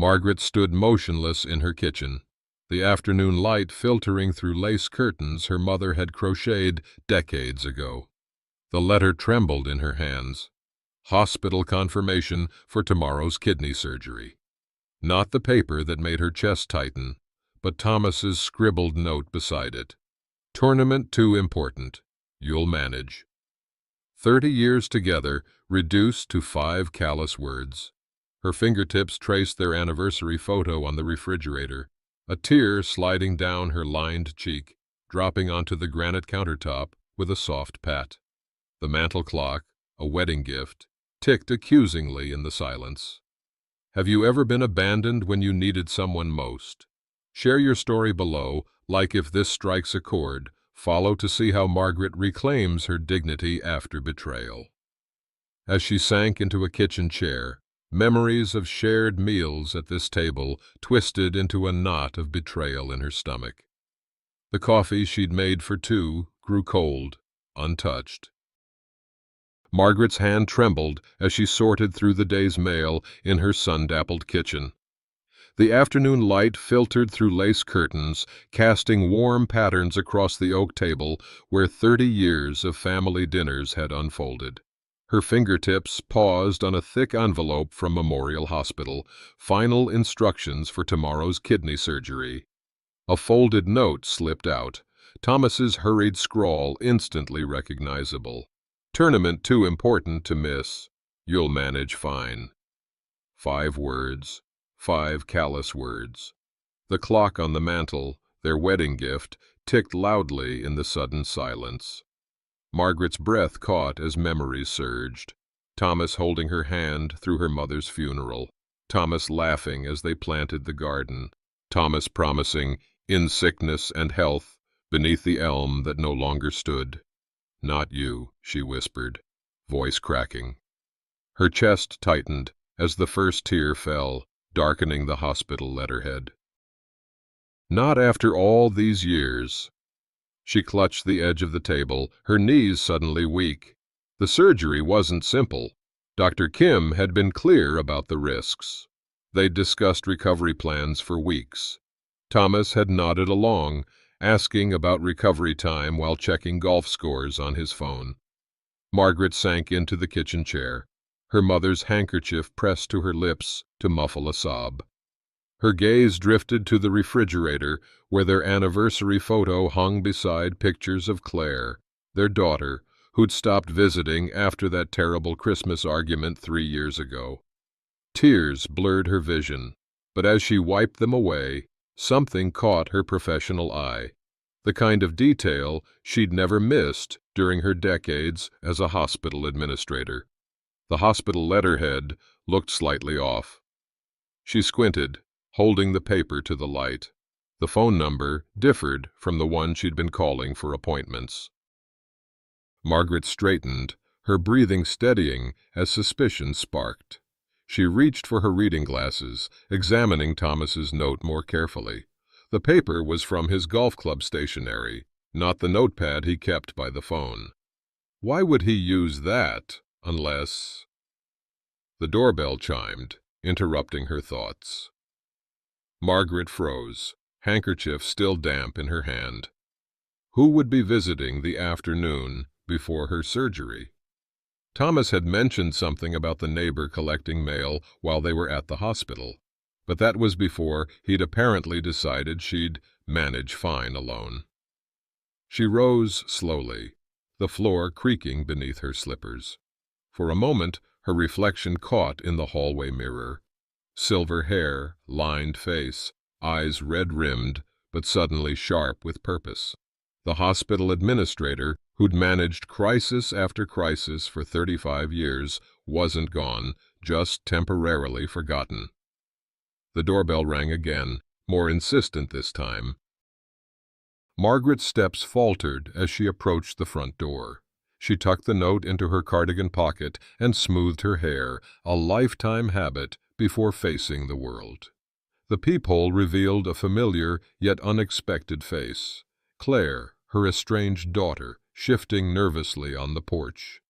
Margaret stood motionless in her kitchen, the afternoon light filtering through lace curtains her mother had crocheted decades ago. The letter trembled in her hands. Hospital confirmation for tomorrow's kidney surgery. Not the paper that made her chest tighten, but Thomas's scribbled note beside it. Tournament too important. You'll manage. 30 years together, reduced to 5 callous words. Her fingertips traced their anniversary photo on the refrigerator, a tear sliding down her lined cheek, dropping onto the granite countertop with a soft pat. The mantel clock, a wedding gift, ticked accusingly in the silence. Have you ever been abandoned when you needed someone most? Share your story below, like if this strikes a chord. Follow to see how Margaret reclaims her dignity after betrayal. As she sank into a kitchen chair, memories of shared meals at this table twisted into a knot of betrayal in her stomach. The coffee she'd made for two grew cold, untouched. Margaret's hand trembled as she sorted through the day's mail in her sun-dappled kitchen. The afternoon light filtered through lace curtains, casting warm patterns across the oak table where 30 years of family dinners had unfolded. Her fingertips paused on a thick envelope from Memorial Hospital, final instructions for tomorrow's kidney surgery. A folded note slipped out, Thomas's hurried scrawl instantly recognizable. Tournament too important to miss. You'll manage fine. 5 words. 5 callous words. The clock on the mantel, their wedding gift, ticked loudly in the sudden silence. Margaret's breath caught as memories surged. Thomas holding her hand through her mother's funeral. Thomas laughing as they planted the garden. Thomas promising, in sickness and health, beneath the elm that no longer stood. Not you, she whispered, voice cracking. Her chest tightened as the first tear fell, darkening the hospital letterhead. Not after all these years. She clutched the edge of the table, her knees suddenly weak. The surgery wasn't simple. Dr. Kim had been clear about the risks. They'd discussed recovery plans for weeks. Thomas had nodded along, asking about recovery time while checking golf scores on his phone. Margaret sank into the kitchen chair, her mother's handkerchief pressed to her lips to muffle a sob. Her gaze drifted to the refrigerator where their anniversary photo hung beside pictures of Claire, their daughter, who'd stopped visiting after that terrible Christmas argument 3 years ago. Tears blurred her vision, but as she wiped them away, something caught her professional eye, the kind of detail she'd never missed during her decades as a hospital administrator. The hospital letterhead looked slightly off. She squinted, holding the paper to the light. The phone number differed from the one she'd been calling for appointments. Margaret straightened, her breathing steadying as suspicion sparked. She reached for her reading glasses, examining Thomas's note more carefully. The paper was from his golf club stationery, not the notepad he kept by the phone. Why would he use that, unless... The doorbell chimed, interrupting her thoughts. Margaret froze, handkerchief still damp in her hand. Who would be visiting the afternoon before her surgery? Thomas had mentioned something about the neighbor collecting mail while they were at the hospital, but that was before he'd apparently decided she'd manage fine alone. She rose slowly, the floor creaking beneath her slippers. For a moment, her reflection caught in the hallway mirror. Silver hair, lined face, eyes red-rimmed, but suddenly sharp with purpose. The hospital administrator, who'd managed crisis after crisis for 35 years, wasn't gone, just temporarily forgotten. The doorbell rang again, more insistent this time. Margaret's steps faltered as she approached the front door. She tucked the note into her cardigan pocket and smoothed her hair, a lifetime habit, before facing the world. The peephole revealed a familiar yet unexpected face. Claire, her estranged daughter, shifting nervously on the porch.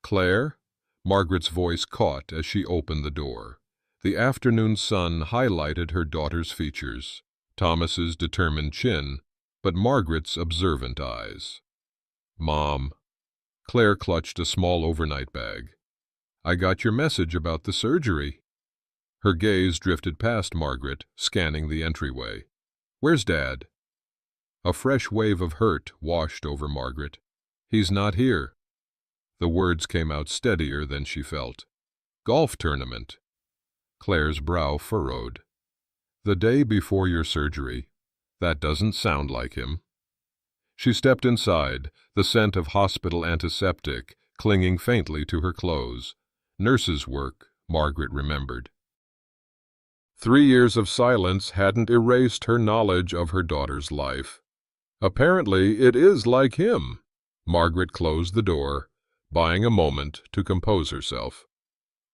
"Claire?" Margaret's voice caught as she opened the door. The afternoon sun highlighted her daughter's features, Thomas's determined chin, but Margaret's observant eyes. "Mom." Claire clutched a small overnight bag. "I got your message about the surgery." Her gaze drifted past Margaret, scanning the entryway. "Where's Dad?" A fresh wave of hurt washed over Margaret. "He's not here." The words came out steadier than she felt. "Golf tournament." Claire's brow furrowed. "The day before your surgery. That doesn't sound like him." She stepped inside, the scent of hospital antiseptic clinging faintly to her clothes. Nurse's work, Margaret remembered. 3 years of silence hadn't erased her knowledge of her daughter's life. "Apparently it is like him." Margaret closed the door, buying a moment to compose herself.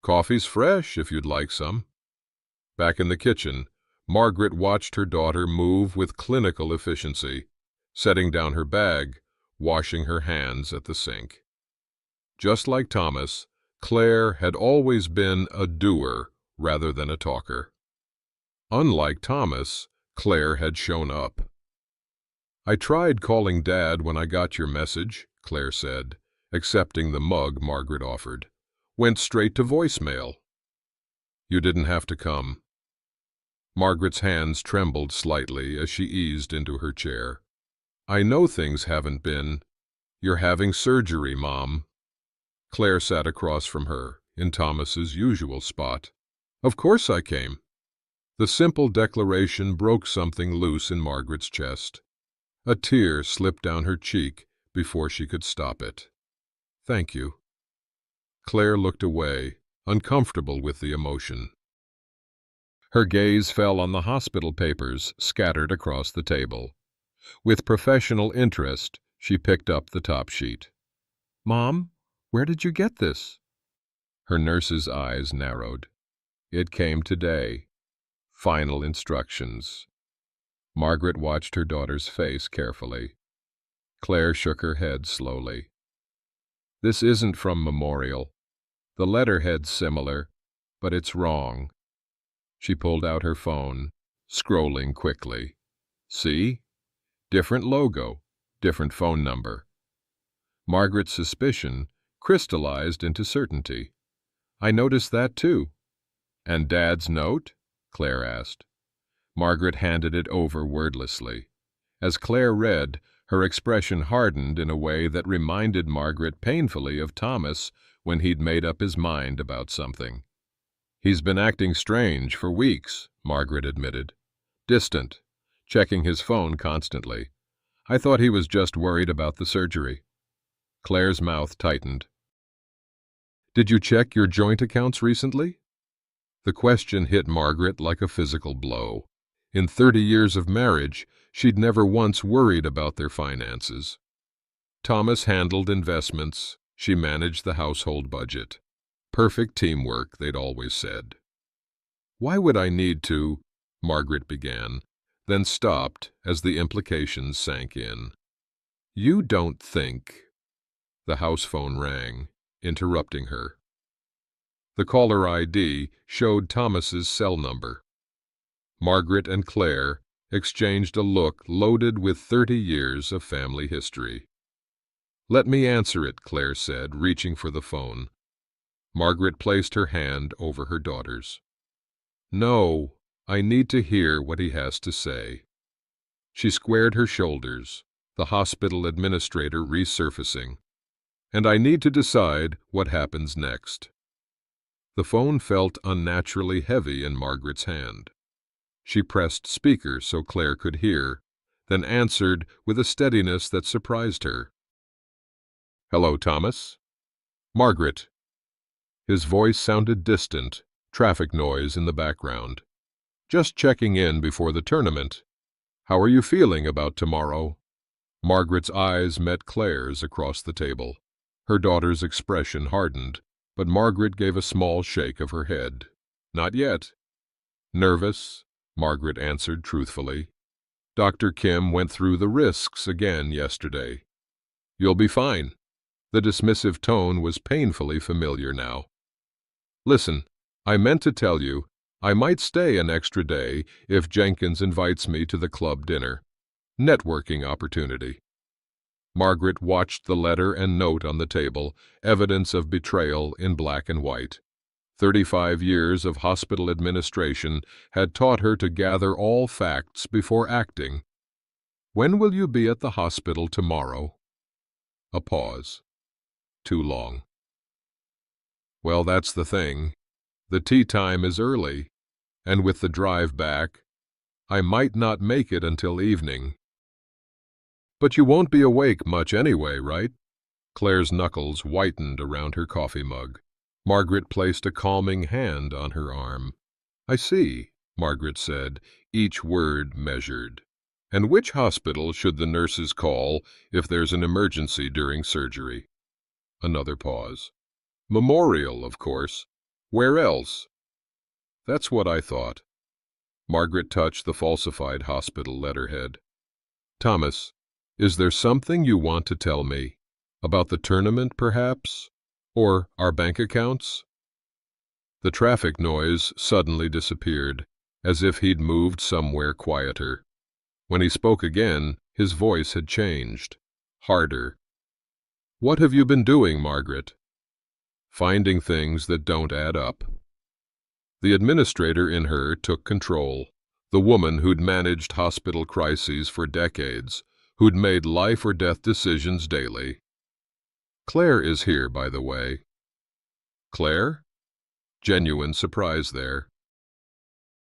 "Coffee's fresh if you'd like some." Back in the kitchen, Margaret watched her daughter move with clinical efficiency, setting down her bag, washing her hands at the sink. Just like Thomas, Claire had always been a doer rather than a talker. Unlike Thomas, Claire had shown up. "I tried calling Dad when I got your message," Claire said, accepting the mug Margaret offered. "Went straight to voicemail." "You didn't have to come." Margaret's hands trembled slightly as she eased into her chair. "I know things haven't been. You're having surgery, Mom." Claire sat across from her, in Thomas's usual spot. "Of course I came." The simple declaration broke something loose in Margaret's chest. A tear slipped down her cheek before she could stop it. "Thank you." Claire looked away, uncomfortable with the emotion. Her gaze fell on the hospital papers scattered across the table. With professional interest, she picked up the top sheet. "Mom, where did you get this?" Her nurse's eyes narrowed. "It came today. Final instructions." Margaret watched her daughter's face carefully. Claire shook her head slowly. "This isn't from Memorial. The letterhead's similar, but it's wrong." She pulled out her phone, scrolling quickly. "See? Different logo, different phone number." Margaret's suspicion crystallized into certainty. "I noticed that too." "And Dad's note?" Claire asked. Margaret handed it over wordlessly. As Claire read, her expression hardened in a way that reminded Margaret painfully of Thomas when he'd made up his mind about something. "He's been acting strange for weeks," Margaret admitted. "Distant, checking his phone constantly. I thought he was just worried about the surgery." Claire's mouth tightened. "Did you check your joint accounts recently?" The question hit Margaret like a physical blow. In 30 years of marriage, she'd never once worried about their finances. Thomas handled investments, she managed the household budget. Perfect teamwork, they'd always said. "Why would I need to?" Margaret began, then stopped as the implications sank in. "You don't think—" The house phone rang, interrupting her. The caller ID showed Thomas's cell number. Margaret and Claire exchanged a look loaded with 30 years of family history. "Let me answer it," Claire said, reaching for the phone. Margaret placed her hand over her daughter's. "No, I need to hear what he has to say." She squared her shoulders, the hospital administrator resurfacing. "And I need to decide what happens next." The phone felt unnaturally heavy in Margaret's hand. She pressed speaker so Claire could hear, then answered with a steadiness that surprised her. "Hello, Thomas?" "Margaret." His voice sounded distant, traffic noise in the background. "Just checking in before the tournament. How are you feeling about tomorrow?" Margaret's eyes met Claire's across the table. Her daughter's expression hardened, but Margaret gave a small shake of her head. "Not yet." "Nervous?" Margaret answered truthfully. "Dr. Kim went through the risks again yesterday." "You'll be fine." The dismissive tone was painfully familiar now. "Listen, I meant to tell you, I might stay an extra day if Jenkins invites me to the club dinner. Networking opportunity. Margaret watched the letter and note on the table, evidence of betrayal in black and white. 35 years of hospital administration had taught her to gather all facts before acting. When will you be at the hospital tomorrow? A pause. Too long. Well, that's the thing. The tea time is early, and with the drive back, I might not make it until evening. But you won't be awake much anyway, right? Claire's knuckles whitened around her coffee mug. Margaret placed a calming hand on her arm. I see, Margaret said, each word measured. And which hospital should the nurses call if there's an emergency during surgery? Another pause. Memorial, of course. Where else? That's what I thought. Margaret touched the falsified hospital letterhead. Thomas, is there something you want to tell me? About the tournament, perhaps? Or our bank accounts? The traffic noise suddenly disappeared, as if he'd moved somewhere quieter. When he spoke again, his voice had changed, harder. What have you been doing, Margaret? Finding things that don't add up. The administrator in her took control, the woman who'd managed hospital crises for decades, who'd made life-or-death decisions daily. Claire is here, by the way. Claire? Genuine surprise there.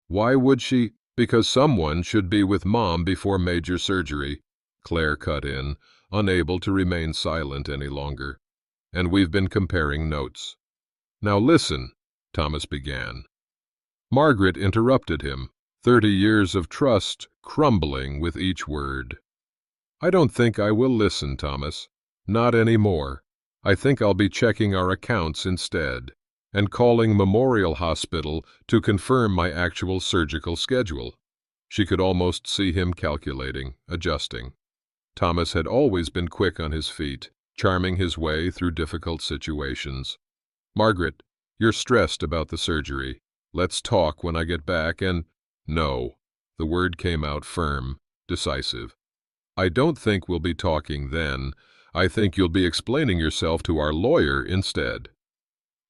Why would she? Because someone should be with Mom before major surgery, Claire cut in, unable to remain silent any longer. And we've been comparing notes. Now listen, Thomas began. Margaret interrupted him, 30 years of trust crumbling with each word. I don't think I will listen, Thomas. Not anymore. I think I'll be checking our accounts instead, and calling Memorial Hospital to confirm my actual surgical schedule. She could almost see him calculating, adjusting. Thomas had always been quick on his feet, charming his way through difficult situations. Margaret, you're stressed about the surgery. Let's talk when I get back and— No. The word came out firm, decisive. I don't think we'll be talking then. I think you'll be explaining yourself to our lawyer instead.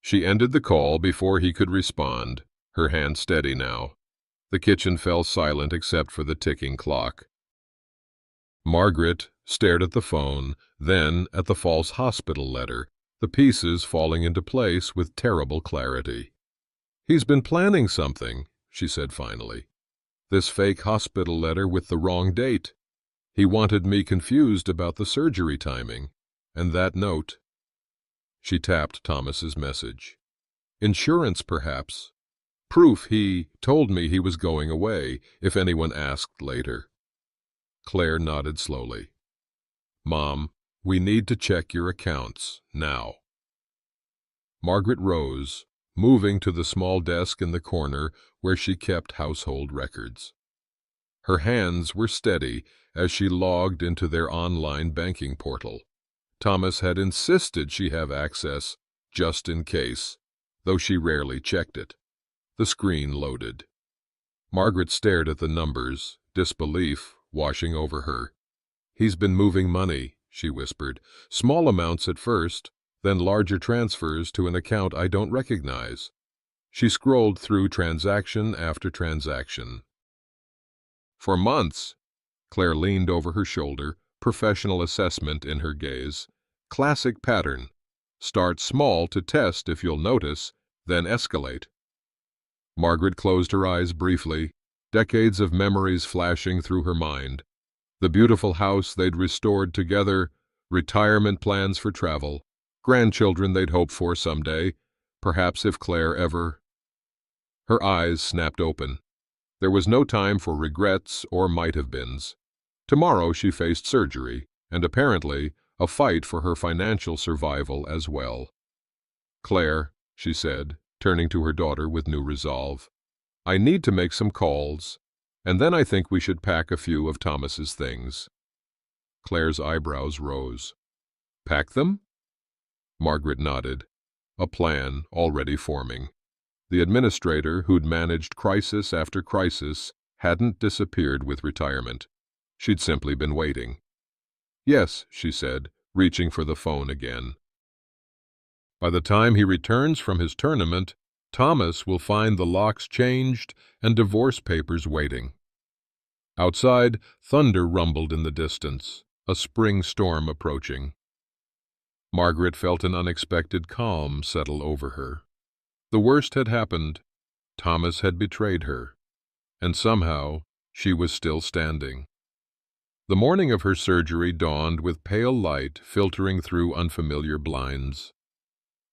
She ended the call before he could respond, her hand steady now. The kitchen fell silent except for the ticking clock. Margaret stared at the phone, then at the false hospital letter, the pieces falling into place with terrible clarity. He's been planning something, she said finally. This fake hospital letter with the wrong date. He wanted me confused about the surgery timing. And that note. She tapped Thomas's message. Insurance, perhaps. Proof he told me he was going away, if anyone asked later. Claire nodded slowly. Mom, we need to check your accounts, now. Margaret rose, moving to the small desk in the corner where she kept household records. Her hands were steady as she logged into their online banking portal. Thomas had insisted she have access, just in case, though she rarely checked it. The screen loaded. Margaret stared at the numbers, disbelief washing over her. He's been moving money, she whispered. Small amounts at first, then larger transfers to an account I don't recognize. She scrolled through transaction after transaction. For months, Claire leaned over her shoulder, professional assessment in her gaze. Classic pattern. Start small to test if you'll notice, then escalate. Margaret closed her eyes briefly, decades of memories flashing through her mind. The beautiful house they'd restored together, retirement plans for travel, grandchildren they'd hope for someday, perhaps if Claire ever— Her eyes snapped open. There was no time for regrets or might-have-beens. Tomorrow she faced surgery, and apparently a fight for her financial survival as well. Claire, she said, turning to her daughter with new resolve, I need to make some calls, and then I think we should pack a few of Thomas's things. Claire's eyebrows rose. Pack them? Margaret nodded, a plan already forming. The administrator, who'd managed crisis after crisis, hadn't disappeared with retirement. She'd simply been waiting. "Yes," she said, reaching for the phone again. "By the time he returns from his tournament, Thomas will find the locks changed and divorce papers waiting." Outside, thunder rumbled in the distance, a spring storm approaching. Margaret felt an unexpected calm settle over her. The worst had happened. Thomas had betrayed her, and somehow she was still standing. The morning of her surgery dawned with pale light filtering through unfamiliar blinds.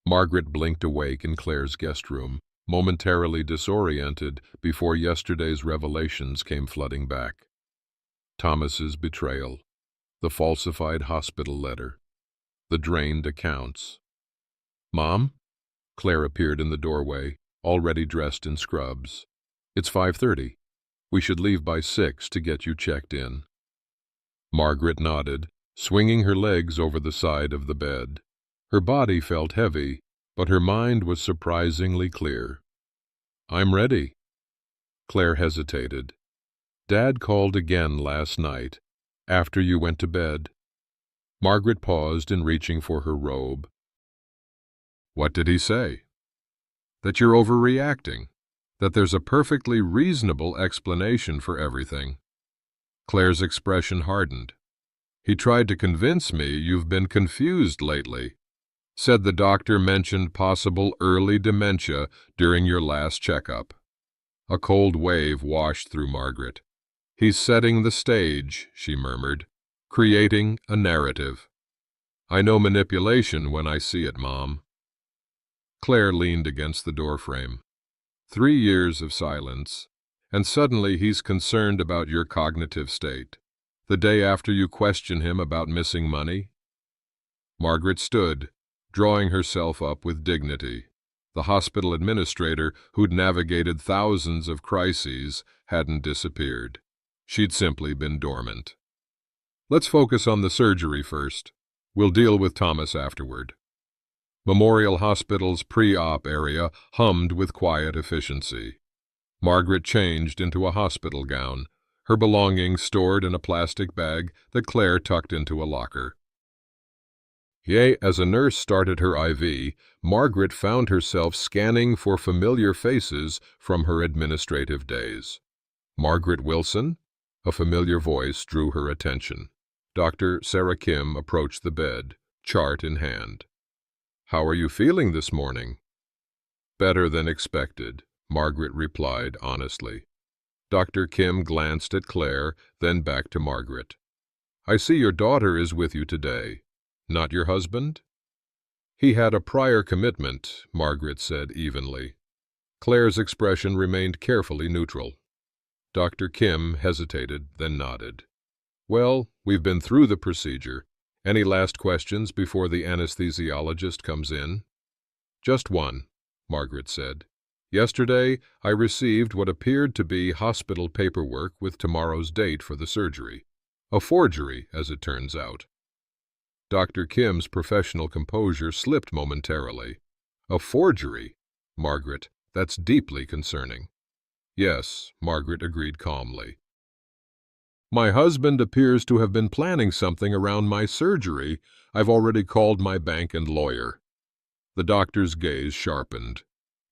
Margaret blinked awake in Claire's guest room, momentarily disoriented before yesterday's revelations came flooding back. Thomas's betrayal, the falsified hospital letter, the drained accounts. "Mom?" Claire appeared in the doorway, already dressed in scrubs. "It's 5:30. We should leave by 6 to get you checked in." Margaret nodded, swinging her legs over the side of the bed. Her body felt heavy, but her mind was surprisingly clear. "I'm ready." Claire hesitated. "Dad called again last night, after you went to bed." Margaret paused in reaching for her robe. "What did he say?" "That you're overreacting. That there's a perfectly reasonable explanation for everything." Claire's expression hardened. "He tried to convince me you've been confused lately. Said the doctor mentioned possible early dementia during your last checkup." A cold wave washed through Margaret. "He's setting the stage," she murmured, "creating a narrative. I know manipulation when I see it, Mom." Claire leaned against the doorframe. 3 years of silence, and suddenly he's concerned about your cognitive state. The day after you question him about missing money? Margaret stood, drawing herself up with dignity. The hospital administrator, who'd navigated thousands of crises, hadn't disappeared. She'd simply been dormant. "Let's focus on the surgery first. We'll deal with Thomas afterward." Memorial Hospital's pre-op area hummed with quiet efficiency. Margaret changed into a hospital gown, her belongings stored in a plastic bag that Claire tucked into a locker. As a nurse started her IV, Margaret found herself scanning for familiar faces from her administrative days. "Margaret Wilson?" A familiar voice drew her attention. Dr. Sarah Kim approached the bed, chart in hand. "How are you feeling this morning?" "Better than expected," Margaret replied honestly. Dr. Kim glanced at Claire, then back to Margaret. "I see your daughter is with you today. Not your husband?" "He had a prior commitment," Margaret said evenly. Claire's expression remained carefully neutral. Dr. Kim hesitated, then nodded. "Well, we've been through the procedure. Any last questions before the anesthesiologist comes in?" "Just one," Margaret said. "Yesterday, I received what appeared to be hospital paperwork with tomorrow's date for the surgery. A forgery, as it turns out." Dr. Kim's professional composure slipped momentarily. "A forgery? Margaret, that's deeply concerning." "Yes," Margaret agreed calmly. "My husband appears to have been planning something around my surgery. I've already called my bank and lawyer." The doctor's gaze sharpened.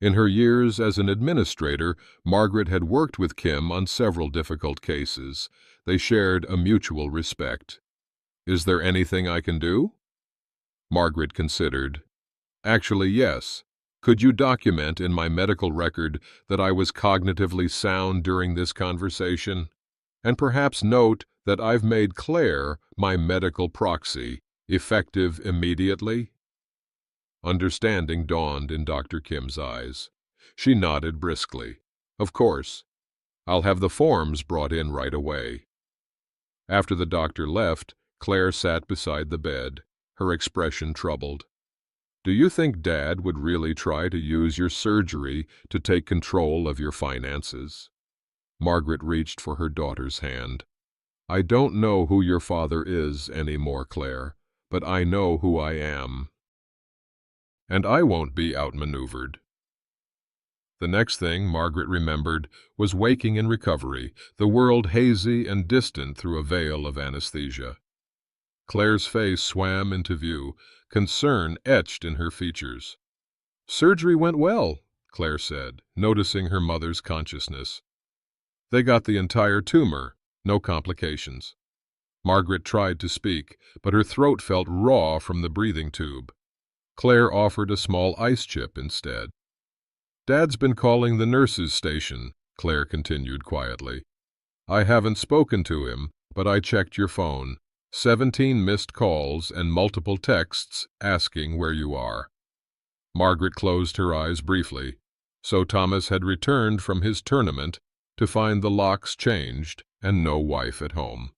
In her years as an administrator, Margaret had worked with Kim on several difficult cases. They shared a mutual respect. "Is there anything I can do?" Margaret considered. "Actually, yes. Could you document in my medical record that I was cognitively sound during this conversation? And perhaps note that I've made Claire my medical proxy, effective immediately?" Understanding dawned in Dr. Kim's eyes. She nodded briskly. "Of course. I'll have the forms brought in right away." After the doctor left, Claire sat beside the bed, her expression troubled. "Do you think Dad would really try to use your surgery to take control of your finances?" Margaret reached for her daughter's hand. "I don't know who your father is anymore, Claire, but I know who I am. And I won't be outmaneuvered." The next thing Margaret remembered was waking in recovery, the world hazy and distant through a veil of anesthesia. Claire's face swam into view, concern etched in her features. "Surgery went well," Claire said, noticing her mother's consciousness. "They got the entire tumor, no complications." Margaret tried to speak, but her throat felt raw from the breathing tube. Claire offered a small ice chip instead. "Dad's been calling the nurses' station," Claire continued quietly. "I haven't spoken to him, but I checked your phone. 17 missed calls and multiple texts asking where you are." Margaret closed her eyes briefly. So Thomas had returned from his tournament to find the locks changed and no wife at home.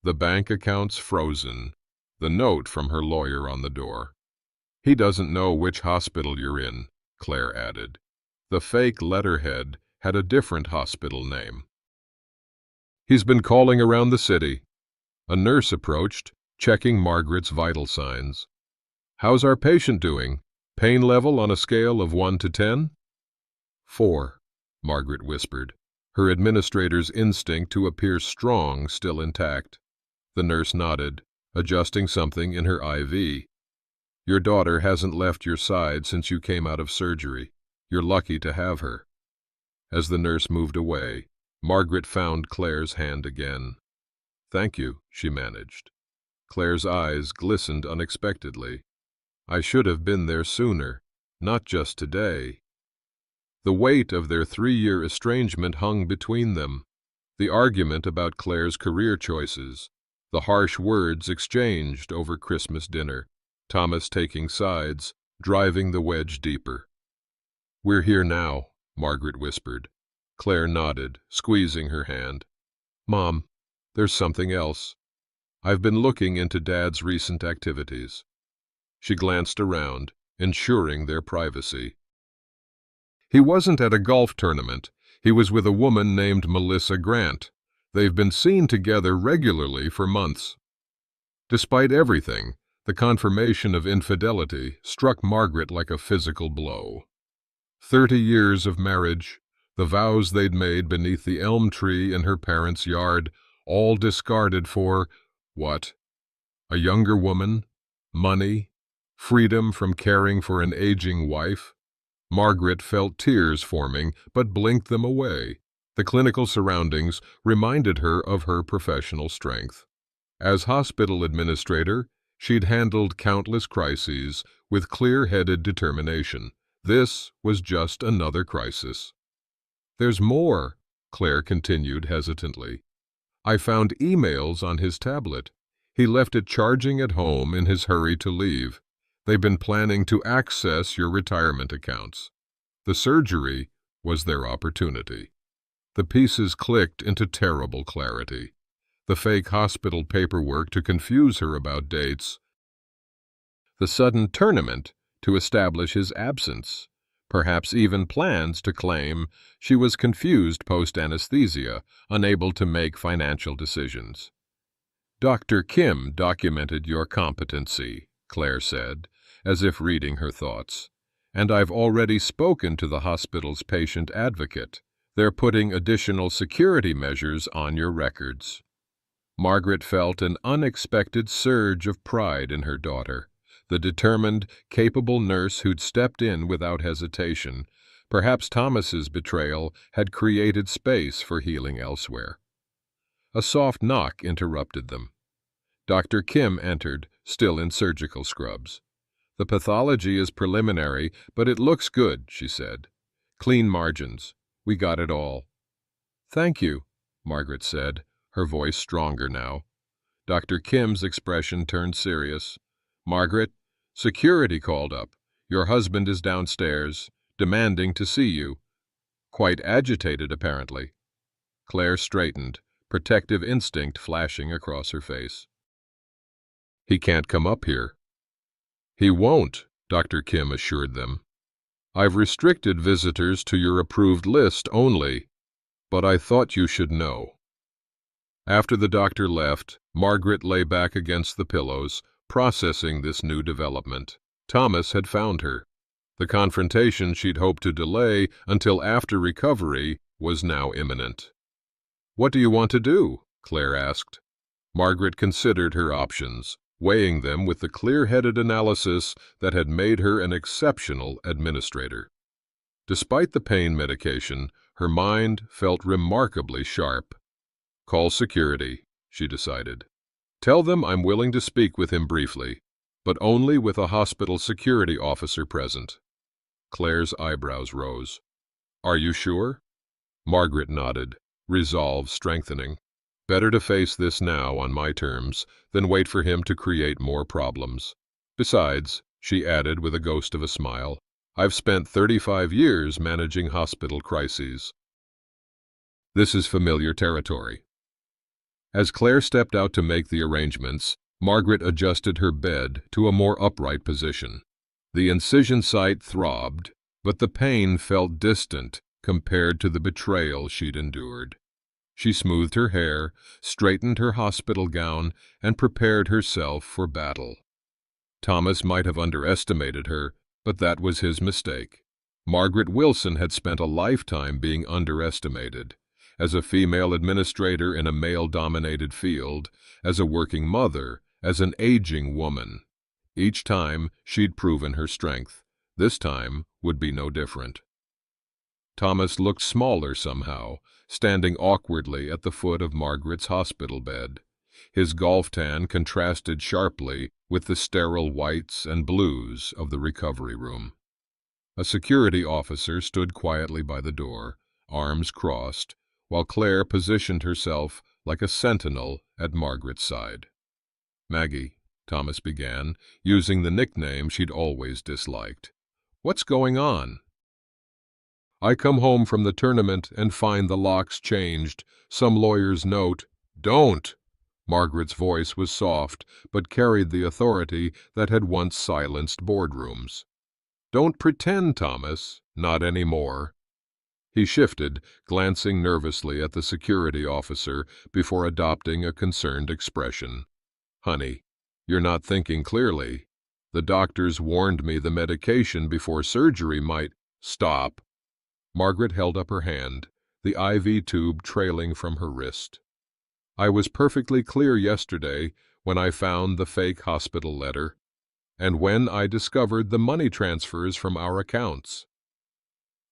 The bank accounts frozen, the note from her lawyer on the door. "He doesn't know which hospital you're in," Claire added. The fake letterhead had a different hospital name. "He's been calling around the city." A nurse approached, checking Margaret's vital signs. "How's our patient doing? Pain level on a scale of 1 to 10? 4, Margaret whispered, her administrator's instinct to appear strong still intact. The nurse nodded, adjusting something in her IV. "Your daughter hasn't left your side since you came out of surgery. You're lucky to have her." As the nurse moved away, Margaret found Claire's hand again. "Thank you," she managed. Claire's eyes glistened unexpectedly. "I should have been there sooner, not just today." The weight of their 3-year estrangement hung between them. The argument about Claire's career choices, the harsh words exchanged over Christmas dinner, Thomas taking sides, driving the wedge deeper. "We're here now," Margaret whispered. Claire nodded, squeezing her hand. "Mom, there's something else. I've been looking into Dad's recent activities." She glanced around, ensuring their privacy. "He wasn't at a golf tournament. He was with a woman named Melissa Grant. They've been seen together regularly for months." Despite everything, the confirmation of infidelity struck Margaret like a physical blow. 30 years of marriage, the vows they'd made beneath the elm tree in her parents' yard, all discarded for, what? A younger woman? Money? Freedom from caring for an aging wife? Margaret felt tears forming, but blinked them away. The clinical surroundings reminded her of her professional strength. As hospital administrator, she'd handled countless crises with clear-headed determination. This was just another crisis. "There's more," Claire continued hesitantly. "I found emails on his tablet. He left it charging at home in his hurry to leave. They've been planning to access your retirement accounts." The surgery was their opportunity. The pieces clicked into terrible clarity. The fake hospital paperwork to confuse her about dates. The sudden tournament to establish his absence. Perhaps even plans to claim she was confused post-anesthesia, unable to make financial decisions. "Dr. Kim documented your competency," Claire said, as if reading her thoughts. "And I've already spoken to the hospital's patient advocate. They're putting additional security measures on your records." Margaret felt an unexpected surge of pride in her daughter, the determined, capable nurse who'd stepped in without hesitation. Perhaps Thomas's betrayal had created space for healing elsewhere. A soft knock interrupted them. Dr. Kim entered, still in surgical scrubs. "The pathology is preliminary, but it looks good," she said. "Clean margins. We got it all." "Thank you," Margaret said, her voice stronger now. Dr. Kim's expression turned serious. "Margaret, security called up. Your husband is downstairs, demanding to see you. Quite agitated, apparently." Claire straightened, protective instinct flashing across her face. "He can't come up here." "He won't," Dr. Kim assured them. "I've restricted visitors to your approved list only, but I thought you should know." After the doctor left, Margaret lay back against the pillows, processing this new development. Thomas had found her. The confrontation she'd hoped to delay until after recovery was now imminent. "What do you want to do?" Claire asked. Margaret considered her options, weighing them with the clear-headed analysis that had made her an exceptional administrator. Despite the pain medication, her mind felt remarkably sharp. "Call security," she decided. "Tell them I'm willing to speak with him briefly, but only with a hospital security officer present." Claire's eyebrows rose. "Are you sure?" Margaret nodded, resolve strengthening. Better to face this now on my terms than wait for him to create more problems. Besides, she added with a ghost of a smile, I've spent 35 years managing hospital crises. This is familiar territory. As Claire stepped out to make the arrangements, Margaret adjusted her bed to a more upright position. The incision site throbbed, but the pain felt distant compared to the betrayal she'd endured. She smoothed her hair, straightened her hospital gown, and prepared herself for battle. Thomas might have underestimated her, but that was his mistake. Margaret Wilson had spent a lifetime being underestimated. As a female administrator in a male-dominated field, as a working mother, as an aging woman. Each time she'd proven her strength. This time would be no different. Thomas looked smaller somehow, standing awkwardly at the foot of Margaret's hospital bed. His golf tan contrasted sharply with the sterile whites and blues of the recovery room. A security officer stood quietly by the door, arms crossed, while Claire positioned herself like a sentinel at Margaret's side. "Maggie," Thomas began, using the nickname she'd always disliked. "What's going on?" "I come home from the tournament and find the locks changed. Some lawyer's note." "Don't!" Margaret's voice was soft, but carried the authority that had once silenced boardrooms. "Don't pretend, Thomas. Not anymore." He shifted, glancing nervously at the security officer before adopting a concerned expression. "Honey, you're not thinking clearly. The doctors warned me the medication before surgery might—" "Stop." Margaret held up her hand, the IV tube trailing from her wrist. "I was perfectly clear yesterday when I found the fake hospital letter, and when I discovered the money transfers from our accounts."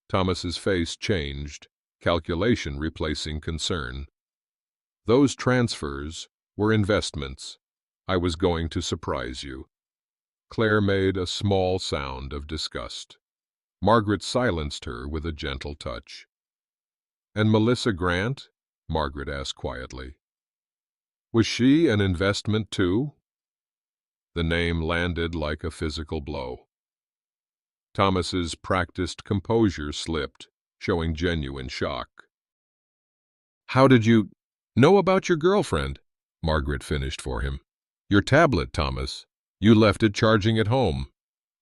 Thomas's face changed, calculation replacing concern. "Those transfers were investments. I was going to surprise you." Claire made a small sound of disgust. Margaret silenced her with a gentle touch. "And Melissa Grant?" Margaret asked quietly. "Was she an investment too?" The name landed like a physical blow. Thomas's practiced composure slipped, showing genuine shock. "How did you know about your girlfriend?" Margaret finished for him. "Your tablet, Thomas. You left it charging at home."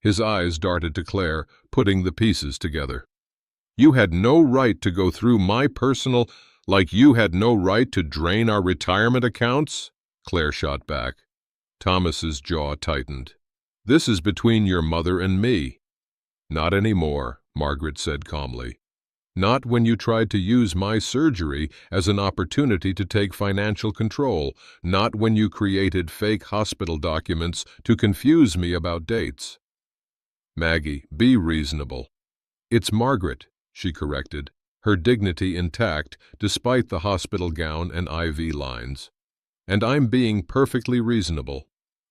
His eyes darted to Claire, putting the pieces together. "You had no right to go through my personal, like you had no right to drain our retirement accounts?" Claire shot back. Thomas's jaw tightened. "This is between your mother and me." "Not anymore," Margaret said calmly. "Not when you tried to use my surgery as an opportunity to take financial control. Not when you created fake hospital documents to confuse me about dates." "Maggie, be reasonable." "It's Margaret," she corrected, her dignity intact despite the hospital gown and IV lines. "And I'm being perfectly reasonable.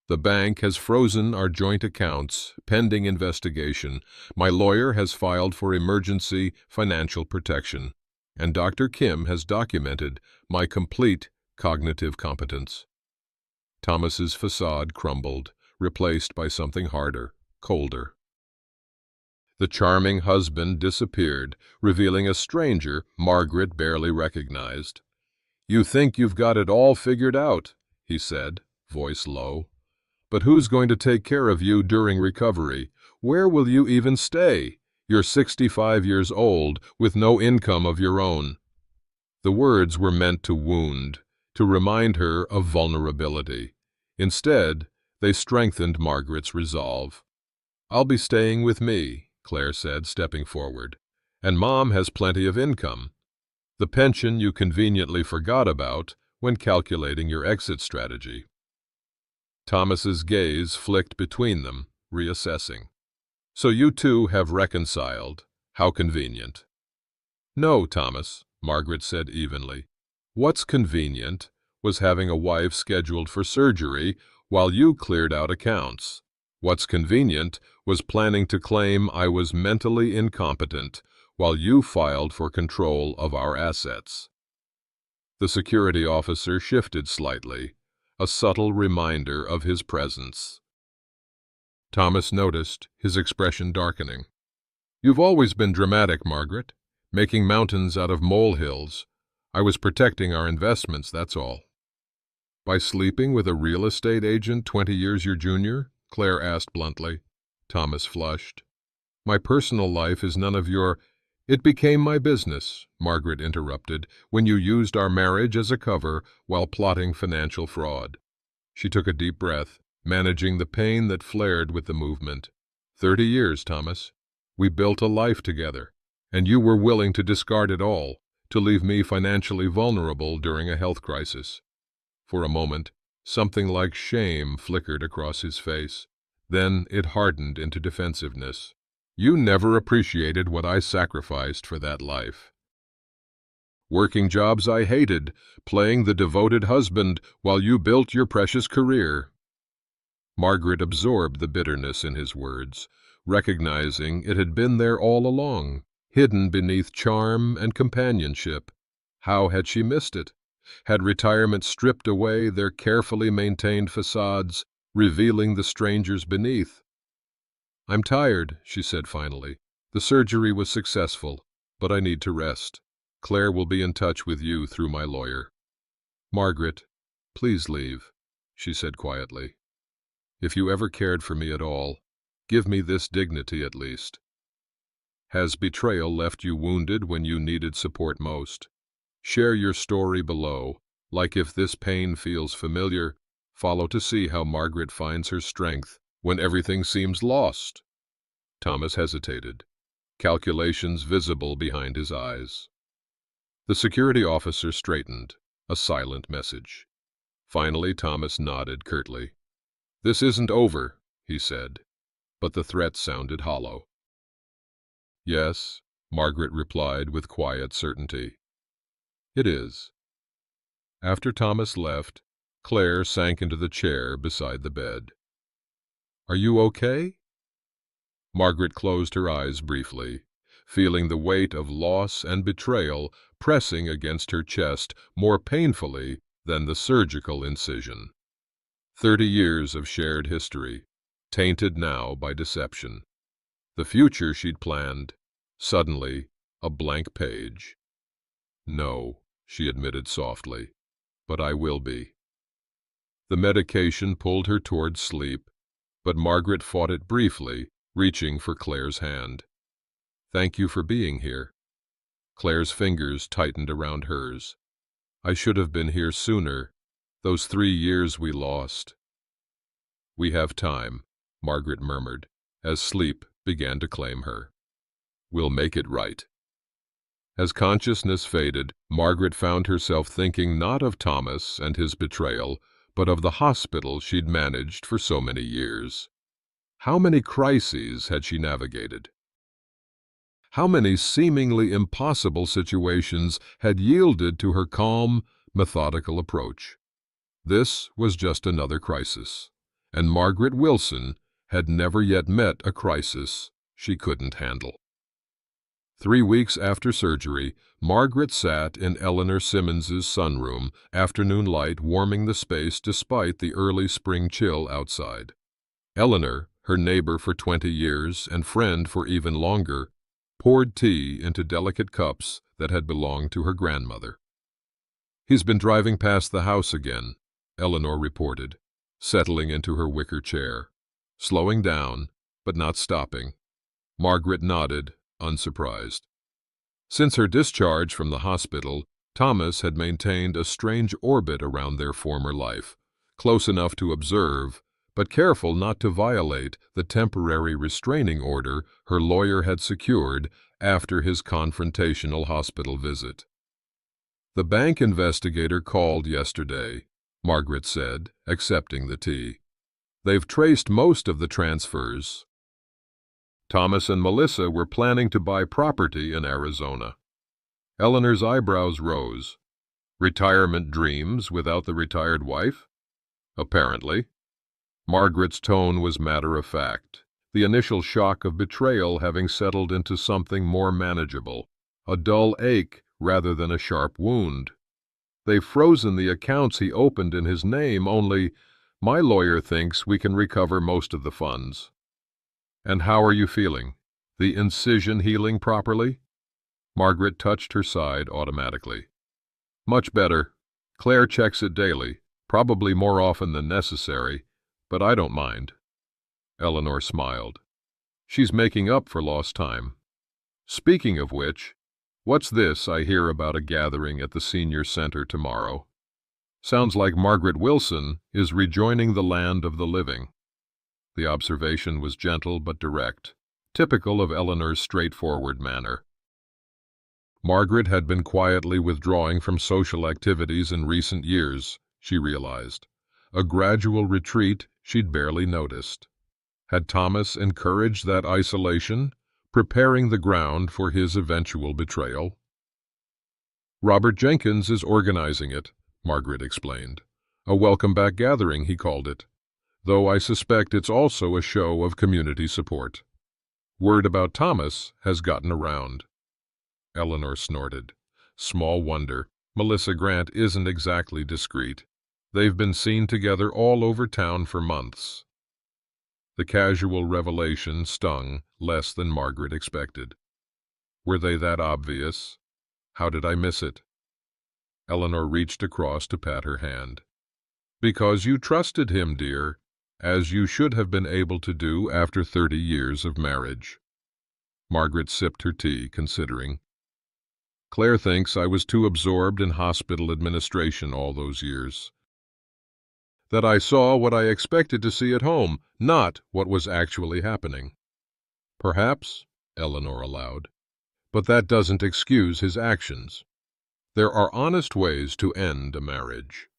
The bank has frozen our joint accounts, pending investigation. My lawyer has filed for emergency financial protection, and Dr. Kim has documented my complete cognitive competence." Thomas's facade crumbled, replaced by something harder, colder. The charming husband disappeared, revealing a stranger Margaret barely recognized. "You think you've got it all figured out," he said, voice low. "But who's going to take care of you during recovery? Where will you even stay? You're 65 years old with no income of your own." The words were meant to wound, to remind her of vulnerability. Instead, they strengthened Margaret's resolve. "I'll be staying with me," Claire said, stepping forward. And Mom has plenty of income. The pension you conveniently forgot about when calculating your exit strategy. Thomas's gaze flicked between them, reassessing. So you two have reconciled. How convenient. No, Thomas, Margaret said evenly. What's convenient was having a wife scheduled for surgery while you cleared out accounts. What's convenient was planning to claim I was mentally incompetent while you filed for control of our assets. The security officer shifted slightly, a subtle reminder of his presence. Thomas noticed, his expression darkening. You've always been dramatic, Margaret, making mountains out of molehills. I was protecting our investments, that's all. By sleeping with a real estate agent 20 years your junior? Claire asked bluntly. Thomas flushed. My personal life is none of your— It became my business, Margaret interrupted, when you used our marriage as a cover while plotting financial fraud. She took a deep breath, managing the pain that flared with the movement. 30 years, Thomas. We built a life together, and you were willing to discard it all, to leave me financially vulnerable during a health crisis. For a moment, something like shame flickered across his face. Then it hardened into defensiveness. You never appreciated what I sacrificed for that life. Working jobs I hated, playing the devoted husband while you built your precious career. Margaret absorbed the bitterness in his words, recognizing it had been there all along, hidden beneath charm and companionship. How had she missed it? Had retirement stripped away their carefully maintained facades, revealing the strangers beneath? I'm tired, she said finally. The surgery was successful, but I need to rest. Claire will be in touch with you through my lawyer. Margaret, please leave, she said quietly. If you ever cared for me at all, give me this dignity at least. Has betrayal left you wounded when you needed support most? Share your story below, like if this pain feels familiar, follow to see how Margaret finds her strength when everything seems lost. Thomas hesitated, calculations visible behind his eyes. The security officer straightened, a silent message. Finally, Thomas nodded curtly. This isn't over, he said, but the threat sounded hollow. Yes, Margaret replied with quiet certainty. It is. After Thomas left, Claire sank into the chair beside the bed. Are you okay? Margaret closed her eyes briefly, feeling the weight of loss and betrayal pressing against her chest more painfully than the surgical incision. 30 years of shared history, tainted now by deception. The future she'd planned, suddenly a blank page. No, she admitted softly, but I will be. The medication pulled her toward sleep, but Margaret fought it briefly, reaching for Claire's hand. Thank you for being here. Claire's fingers tightened around hers. I should have been here sooner, those 3 years we lost. We have time, Margaret murmured, as sleep began to claim her. We'll make it right. As consciousness faded, Margaret found herself thinking not of Thomas and his betrayal, but of the hospital she'd managed for so many years. How many crises had she navigated? How many seemingly impossible situations had yielded to her calm, methodical approach? This was just another crisis, and Margaret Wilson had never yet met a crisis she couldn't handle. 3 weeks after surgery, Margaret sat in Eleanor Simmons's sunroom, afternoon light warming the space despite the early spring chill outside. Eleanor, her neighbor for 20 years and friend for even longer, poured tea into delicate cups that had belonged to her grandmother. He's been driving past the house again, Eleanor reported, settling into her wicker chair, slowing down, but not stopping. Margaret nodded, unsurprised. Since her discharge from the hospital, Thomas had maintained a strange orbit around their former life, close enough to observe, but careful not to violate the temporary restraining order her lawyer had secured after his confrontational hospital visit. "The bank investigator called yesterday," Margaret said, accepting the tea. "They've traced most of the transfers. Thomas and Melissa were planning to buy property in Arizona." Eleanor's eyebrows rose. Retirement dreams without the retired wife? Apparently. Margaret's tone was matter-of-fact, the initial shock of betrayal having settled into something more manageable, a dull ache rather than a sharp wound. "They've frozen the accounts he opened in his name, only my lawyer thinks we can recover most of the funds." "And how are you feeling? The incision healing properly?" Margaret touched her side automatically. "Much better. Claire checks it daily, probably more often than necessary, but I don't mind." Eleanor smiled. "She's making up for lost time. Speaking of which, what's this I hear about a gathering at the senior center tomorrow? Sounds like Margaret Wilson is rejoining the land of the living." The observation was gentle but direct, typical of Eleanor's straightforward manner. Margaret had been quietly withdrawing from social activities in recent years, she realized. A gradual retreat she'd barely noticed. Had Thomas encouraged that isolation, preparing the ground for his eventual betrayal? "Robert Jenkins is organizing it," Margaret explained. "A welcome-back gathering, he called it, though I suspect it's also a show of community support. Word about Thomas has gotten around." Eleanor snorted. "Small wonder. Melissa Grant isn't exactly discreet. They've been seen together all over town for months." The casual revelation stung less than Margaret expected. Were they that obvious? How did I miss it? Eleanor reached across to pat her hand. "Because you trusted him, dear, as you should have been able to do after 30 years of marriage." Margaret sipped her tea, considering. "Claire thinks I was too absorbed in hospital administration all those years. That I saw what I expected to see at home, not what was actually happening." "Perhaps," Eleanor allowed, "but that doesn't excuse his actions. There are honest ways to end a marriage."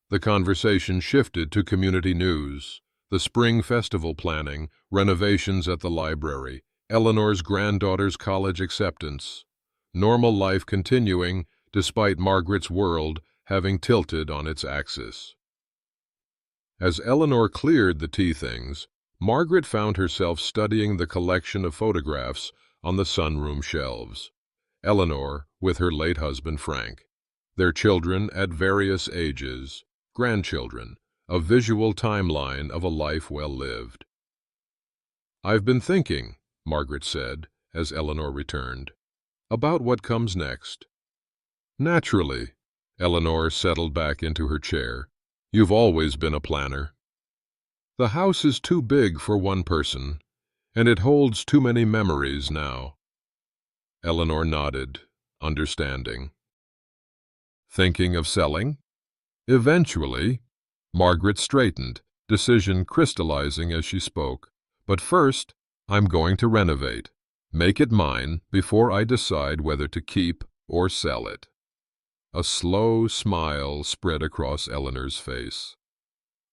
The conversation shifted to community news, the spring festival planning, renovations at the library, Eleanor's granddaughter's college acceptance. Normal life continuing, despite Margaret's world having tilted on its axis. As Eleanor cleared the tea things, Margaret found herself studying the collection of photographs on the sunroom shelves. Eleanor with her late husband Frank, their children at various ages, grandchildren, a visual timeline of a life well lived. "I've been thinking," Margaret said, as Eleanor returned, "about what comes next." "Naturally." Eleanor settled back into her chair. "You've always been a planner." "The house is too big for one person, and it holds too many memories now." Eleanor nodded, understanding. "Thinking of selling?" "Eventually." Margaret straightened, decision crystallizing as she spoke. "But first, I'm going to renovate. Make it mine before I decide whether to keep or sell it." A slow smile spread across Eleanor's face.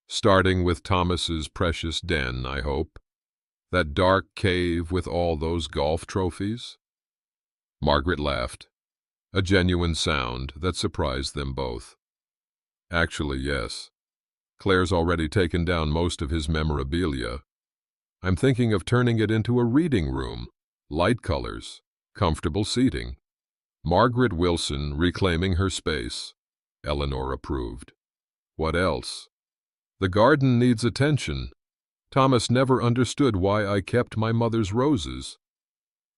"Starting with Thomas's precious den, I hope? That dark cave with all those golf trophies?" Margaret laughed, a genuine sound that surprised them both. "Actually, yes. Claire's already taken down most of his memorabilia. I'm thinking of turning it into a reading room, light colors, comfortable seating. Margaret Wilson reclaiming her space," Eleanor approved. "What else? The garden needs attention. Thomas never understood why I kept my mother's roses."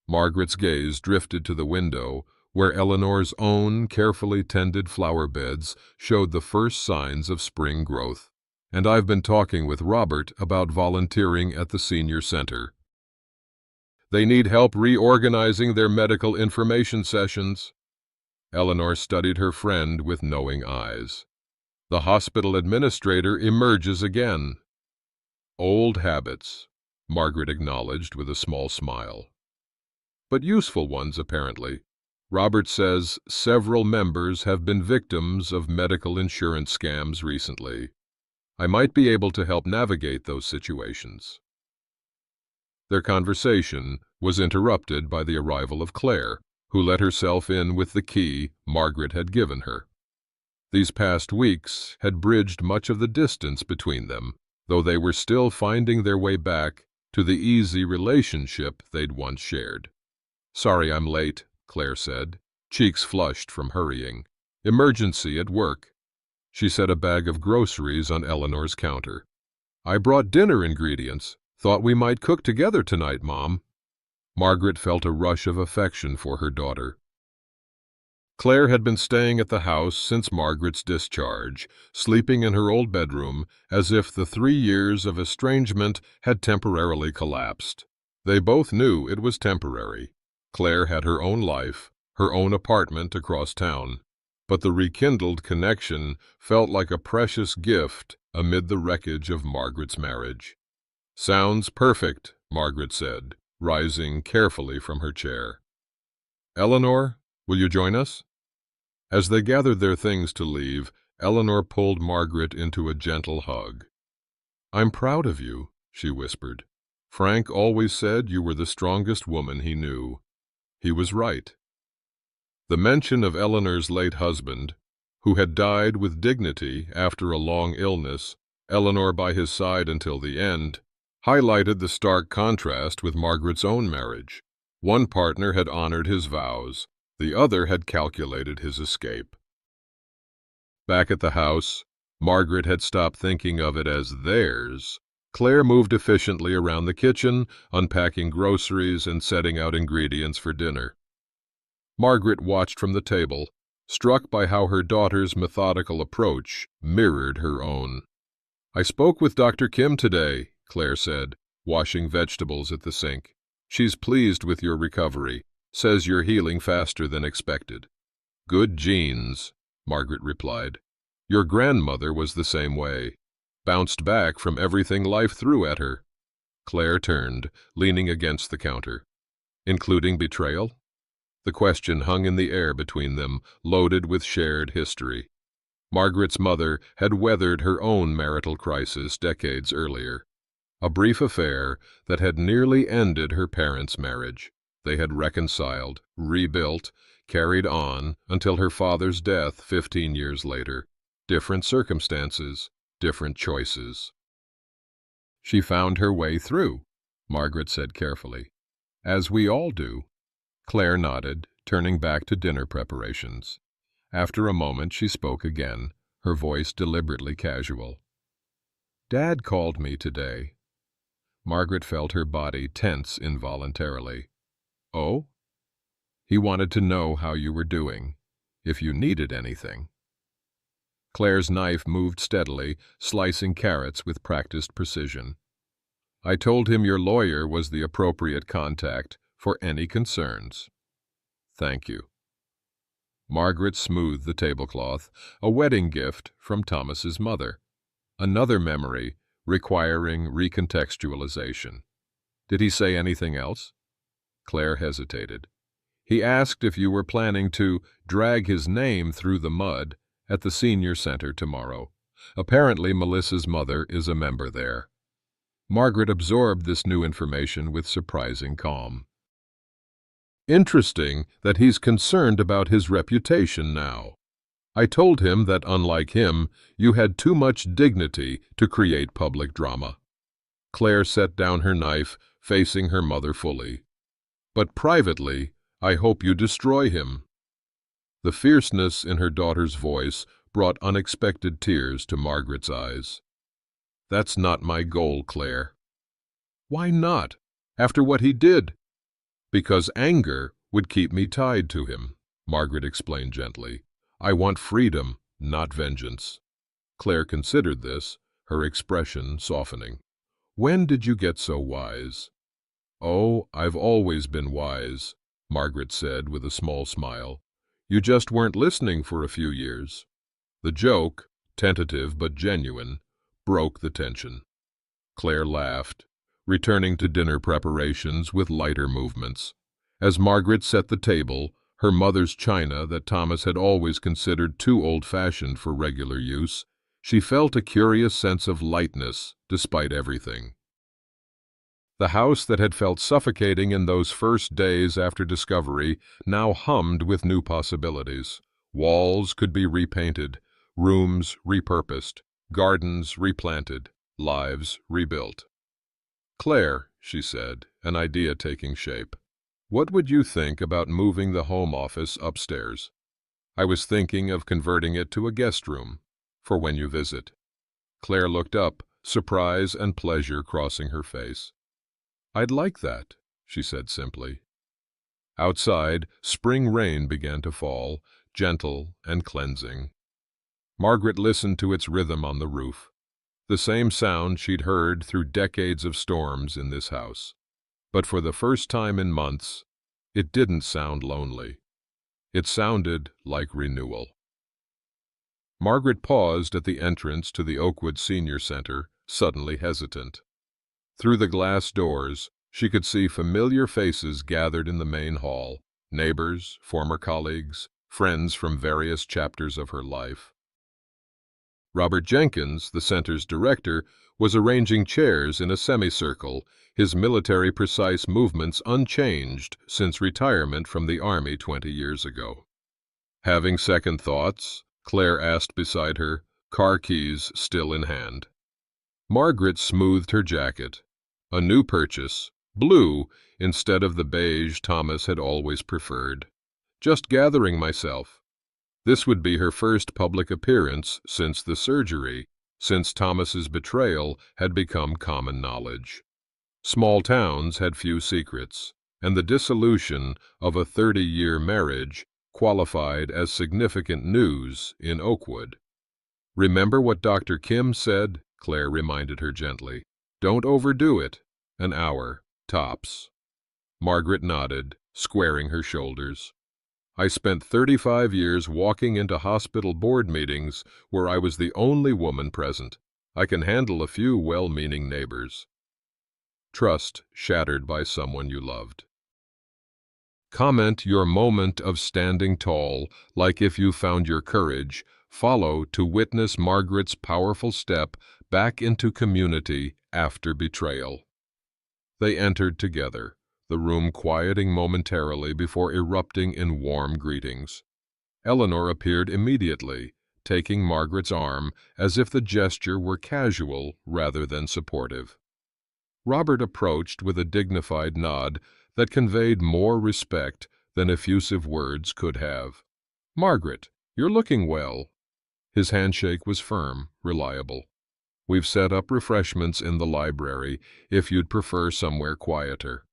Margaret's gaze drifted to the window, where Eleanor's own carefully tended flower beds showed the first signs of spring growth. "And I've been talking with Robert about volunteering at the senior center. They need help reorganizing their medical information sessions." Eleanor studied her friend with knowing eyes. "The hospital administrator emerges again. Old habits, Margaret acknowledged with a small smile. But useful ones, apparently. Robert says several members have been victims of medical insurance scams recently. I might be able to help navigate those situations. Their conversation was interrupted by the arrival of Claire, who let herself in with the key Margaret had given her. These past weeks had bridged much of the distance between them, though they were still finding their way back to the easy relationship they'd once shared. "Sorry I'm late," Claire said, cheeks flushed from hurrying. "Emergency at work." She set a bag of groceries on Eleanor's counter. "I brought dinner ingredients. Thought we might cook together tonight, Mom." Margaret felt a rush of affection for her daughter. Claire had been staying at the house since Margaret's discharge, sleeping in her old bedroom as if the 3 years of estrangement had temporarily collapsed. They both knew it was temporary. Claire had her own life, her own apartment across town, but the rekindled connection felt like a precious gift amid the wreckage of Margaret's marriage. "Sounds perfect," Margaret said, rising carefully from her chair. "Eleanor, will you join us?" As they gathered their things to leave, Eleanor pulled Margaret into a gentle hug. "I'm proud of you," she whispered. "Frank always said you were the strongest woman he knew." He was right. The mention of Eleanor's late husband, who had died with dignity after a long illness, Eleanor by his side until the end, highlighted the stark contrast with Margaret's own marriage. One partner had honored his vows, the other had calculated his escape. Back at the house, Margaret had stopped thinking of it as theirs. Claire moved efficiently around the kitchen, unpacking groceries and setting out ingredients for dinner. Margaret watched from the table, struck by how her daughter's methodical approach mirrored her own. "I spoke with Dr. Kim today," Claire said, washing vegetables at the sink. "She's pleased with your recovery, says you're healing faster than expected." "Good genes," Margaret replied. "Your grandmother was the same way. Bounced back from everything life threw at her." Claire turned, leaning against the counter. "Including betrayal?" The question hung in the air between them, loaded with shared history. Margaret's mother had weathered her own marital crisis decades earlier. A brief affair that had nearly ended her parents' marriage. They had reconciled, rebuilt, carried on until her father's death 15 years later. Different circumstances, different choices. "She found her way through," Margaret said carefully. "As we all do." Claire nodded, turning back to dinner preparations. After a moment she spoke again, her voice deliberately casual. "Dad called me today." Margaret felt her body tense involuntarily. "Oh?" "He wanted to know how you were doing, if you needed anything." Claire's knife moved steadily, slicing carrots with practiced precision. "I told him your lawyer was the appropriate contact for any concerns." "Thank you." Margaret smoothed the tablecloth, a wedding gift from Thomas's mother. Another memory requiring recontextualization. "Did he say anything else?" Claire hesitated. "He asked if you were planning to drag his name through the mud at the senior center tomorrow. Apparently Melissa's mother is a member there." Margaret absorbed this new information with surprising calm. "Interesting that he's concerned about his reputation now. I told him that, unlike him, you had too much dignity to create public drama." Claire set down her knife, facing her mother fully. "But privately, I hope you destroy him." The fierceness in her daughter's voice brought unexpected tears to Margaret's eyes. "That's not my goal, Claire." "Why not? After what he did?" "Because anger would keep me tied to him," Margaret explained gently. "I want freedom, not vengeance." Claire considered this, her expression softening. "When did you get so wise?" "Oh, I've always been wise," Margaret said with a small smile. "You just weren't listening for a few years." The joke, tentative but genuine, broke the tension. Claire laughed, returning to dinner preparations with lighter movements. As Margaret set the table, her mother's china that Thomas had always considered too old-fashioned for regular use, she felt a curious sense of lightness despite everything. The house that had felt suffocating in those first days after discovery now hummed with new possibilities. Walls could be repainted, rooms repurposed, gardens replanted, lives rebuilt. "Claire," she said, an idea taking shape, "what would you think about moving the home office upstairs? I was thinking of converting it to a guest room, for when you visit." Claire looked up, surprise and pleasure crossing her face. "I'd like that," she said simply. Outside, spring rain began to fall, gentle and cleansing. Margaret listened to its rhythm on the roof, the same sound she'd heard through decades of storms in this house. But for the first time in months, it didn't sound lonely. It sounded like renewal. Margaret paused at the entrance to the Oakwood Senior Center, suddenly hesitant. Through the glass doors, she could see familiar faces gathered in the main hall, neighbors, former colleagues, friends from various chapters of her life. Robert Jenkins, the center's director, was arranging chairs in a semicircle, his military-precise movements unchanged since retirement from the Army 20 years ago. Having second thoughts, Claire asked beside her, car keys still in hand. Margaret smoothed her jacket. A new purchase, blue instead of the beige Thomas had always preferred. "Just gathering myself." This would be her first public appearance since the surgery, since Thomas's betrayal had become common knowledge. Small towns had few secrets, and the dissolution of a 30-year marriage qualified as significant news in Oakwood. "Remember what Dr. Kim said," Claire reminded her gently. "Don't overdo it. An hour, tops." Margaret nodded, squaring her shoulders. "I spent 35 years walking into hospital board meetings where I was the only woman present. I can handle a few well-meaning neighbors." Trust shattered by someone you loved. Comment your moment of standing tall, like if you found your courage. Follow to witness Margaret's powerful step back into community after betrayal. They entered together, the room quieting momentarily before erupting in warm greetings. Eleanor appeared immediately, taking Margaret's arm as if the gesture were casual rather than supportive. Robert approached with a dignified nod that conveyed more respect than effusive words could have. "Margaret, you're looking well." His handshake was firm, reliable. "We've set up refreshments in the library if you'd prefer somewhere quieter."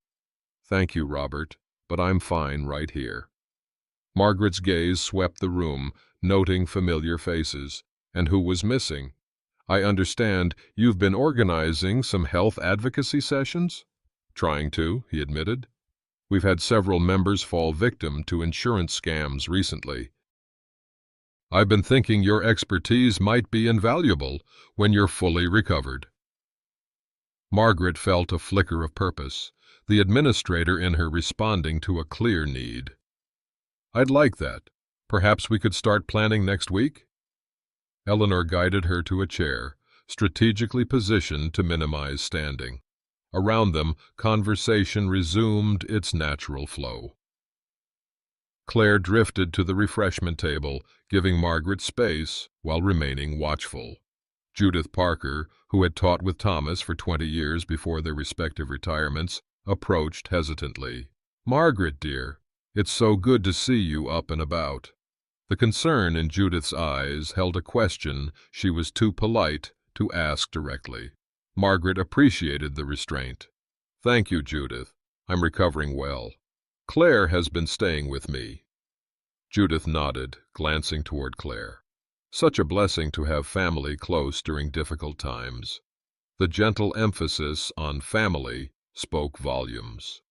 "Thank you, Robert, but I'm fine right here." Margaret's gaze swept the room, noting familiar faces. And who was missing? "I understand you've been organizing some health advocacy sessions?" "Trying to," he admitted. "We've had several members fall victim to insurance scams recently. I've been thinking your expertise might be invaluable when you're fully recovered." Margaret felt a flicker of purpose, the administrator in her responding to a clear need. "I'd like that. Perhaps we could start planning next week?" Eleanor guided her to a chair, strategically positioned to minimize standing. Around them, conversation resumed its natural flow. Claire drifted to the refreshment table, giving Margaret space while remaining watchful. Judith Parker, who had taught with Thomas for 20 years before their respective retirements, approached hesitantly. "Margaret, dear, it's so good to see you up and about." The concern in Judith's eyes held a question she was too polite to ask directly. Margaret appreciated the restraint. "Thank you, Judith. I'm recovering well. Claire has been staying with me." Judith nodded, glancing toward Claire. Such a blessing to have family close during difficult times. The gentle emphasis on family spoke volumes.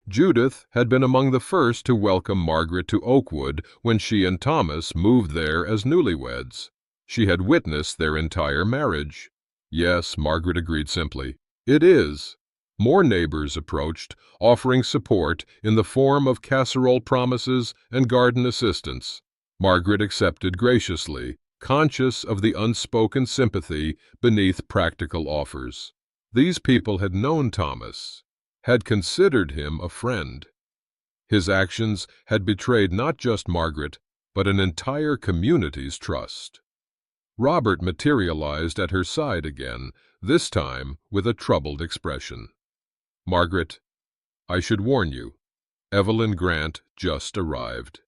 Judith had been among the first to welcome Margaret to Oakwood when she and Thomas moved there as newlyweds. She had witnessed their entire marriage. Yes, Margaret agreed simply. It is. More neighbors approached, offering support in the form of casserole promises and garden assistance. Margaret accepted graciously, conscious of the unspoken sympathy beneath practical offers. These people had known Thomas, had considered him a friend. His actions had betrayed not just Margaret, but an entire community's trust. Robert materialized at her side again, this time with a troubled expression. Margaret, I should warn you, Evelyn Grant just arrived.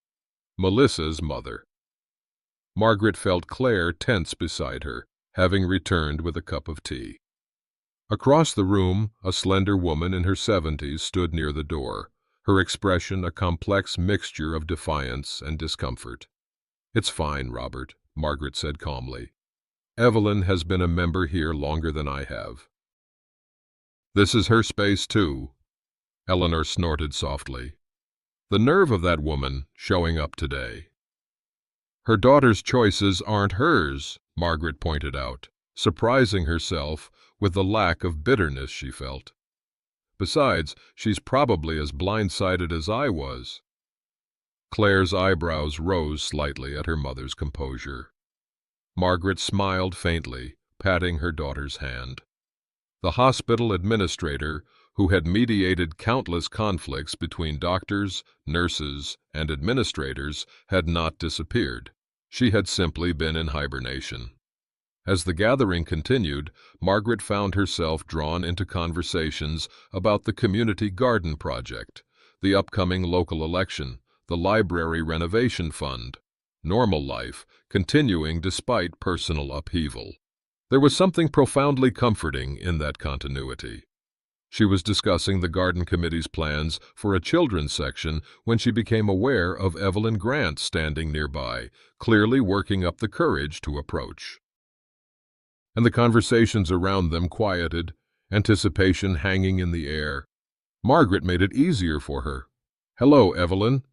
Melissa's mother. Margaret felt Claire tense beside her, having returned with a cup of tea. Across the room, a slender woman in her 70s stood near the door, her expression a complex mixture of defiance and discomfort. It's fine, Robert, Margaret said calmly. Evelyn has been a member here longer than I have. This is her space, too, Eleanor snorted softly. The nerve of that woman showing up today. Her daughter's choices aren't hers, Margaret pointed out, surprising herself with the lack of bitterness she felt. Besides, she's probably as blindsided as I was. Claire's eyebrows rose slightly at her mother's composure. Margaret smiled faintly, patting her daughter's hand. The hospital administrator, who had mediated countless conflicts between doctors, nurses, and administrators, had not disappeared. She had simply been in hibernation. As the gathering continued, Margaret found herself drawn into conversations about the community garden project, the upcoming local election, the library renovation fund, normal life continuing despite personal upheaval. There was something profoundly comforting in that continuity. She was discussing the garden committee's plans for a children's section when she became aware of Evelyn Grant standing nearby, clearly working up the courage to approach. And the conversations around them quieted, anticipation hanging in the air. Margaret made it easier for her. "Hello, Evelyn."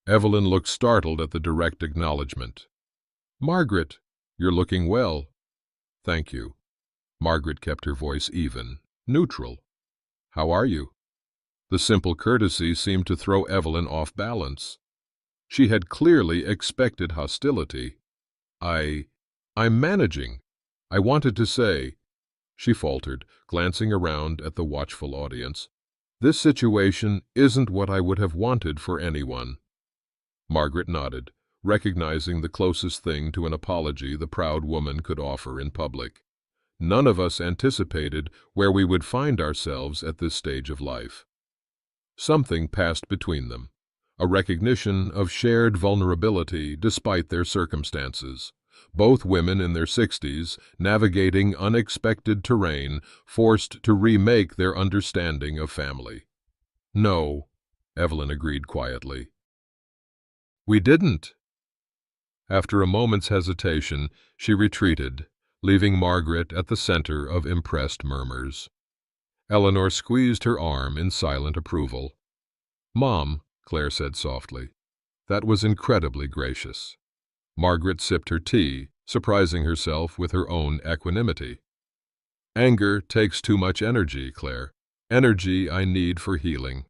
Evelyn looked startled at the direct acknowledgement. "Margaret, you're looking well." "Thank you." Margaret kept her voice even, neutral. "How are you?" The simple courtesy seemed to throw Evelyn off balance. She had clearly expected hostility. I'm managing. I wanted to say," she faltered, glancing around at the watchful audience, "this situation isn't what I would have wanted for anyone." Margaret nodded, recognizing the closest thing to an apology the proud woman could offer in public. None of us anticipated where we would find ourselves at this stage of life. Something passed between them, a recognition of shared vulnerability despite their circumstances. Both women in their 60s, navigating unexpected terrain, forced to remake their understanding of family. "No," Evelyn agreed quietly. "We didn't." After a moment's hesitation, she retreated, leaving Margaret at the center of impressed murmurs. Eleanor squeezed her arm in silent approval. "Mom," Claire said softly, "that was incredibly gracious." Margaret sipped her tea, surprising herself with her own equanimity. "Anger takes too much energy, Claire. Energy I need for healing."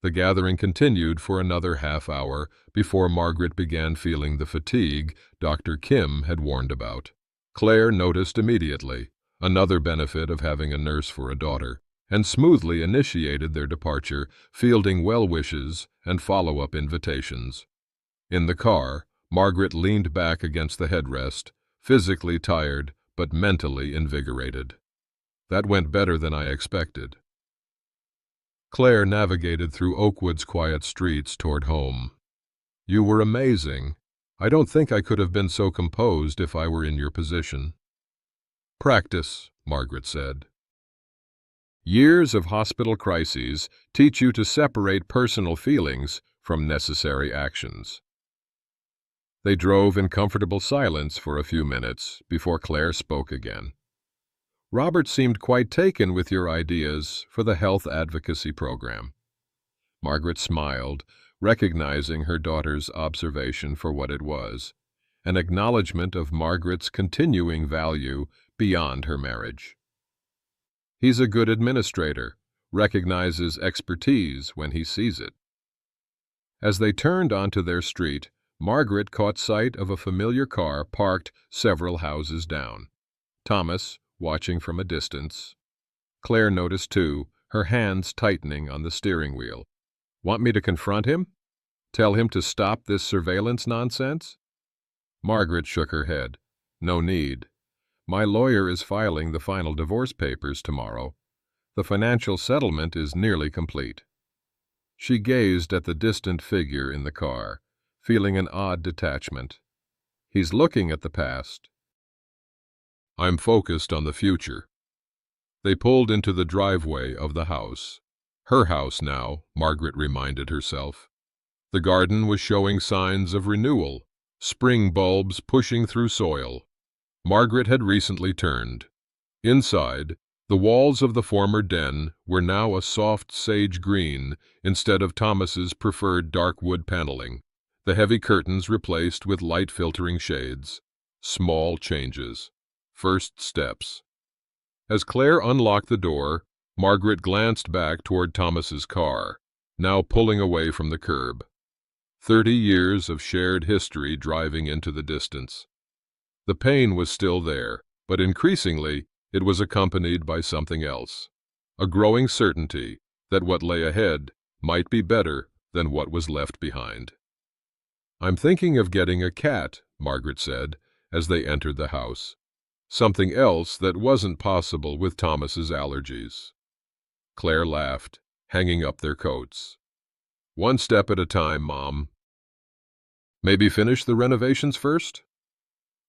The gathering continued for another half hour before Margaret began feeling the fatigue Dr. Kim had warned about. Claire noticed immediately, another benefit of having a nurse for a daughter, and smoothly initiated their departure, fielding well wishes and follow-up invitations. In the car, Margaret leaned back against the headrest, physically tired but mentally invigorated. "That went better than I expected." Claire navigated through Oakwood's quiet streets toward home. "You were amazing. I don't think I could have been so composed if I were in your position." "Practice," Margaret said. "Years of hospital crises teach you to separate personal feelings from necessary actions." They drove in comfortable silence for a few minutes before Claire spoke again. "Robert seemed quite taken with your ideas for the health advocacy program." Margaret smiled, recognizing her daughter's observation for what it was. an acknowledgement of Margaret's continuing value beyond her marriage. He's a good administrator, recognizes expertise when he sees it. As they turned onto their street, Margaret caught sight of a familiar car parked several houses down. Thomas, watching from a distance. Claire noticed too, her hands tightening on the steering wheel. Want me to confront him? Tell him to stop this surveillance nonsense? Margaret shook her head. No need. My lawyer is filing the final divorce papers tomorrow. The financial settlement is nearly complete. She gazed at the distant figure in the car, feeling an odd detachment. He's looking at the past. I'm focused on the future. They pulled into the driveway of the house. Her house now, Margaret reminded herself. The garden was showing signs of renewal, spring bulbs pushing through soil. Margaret had recently turned. Inside, the walls of the former den were now a soft sage green instead of Thomas's preferred dark wood paneling, the heavy curtains replaced with light-filtering shades. Small changes. First steps. As Claire unlocked the door, Margaret glanced back toward Thomas's car, now pulling away from the curb. 30 years of shared history driving into the distance. The pain was still there, but increasingly it was accompanied by something else, a growing certainty that what lay ahead might be better than what was left behind. I'm thinking of getting a cat, Margaret said, as they entered the house. Something else that wasn't possible with Thomas's allergies. Claire laughed, hanging up their coats. One step at a time, Mom. Maybe finish the renovations first?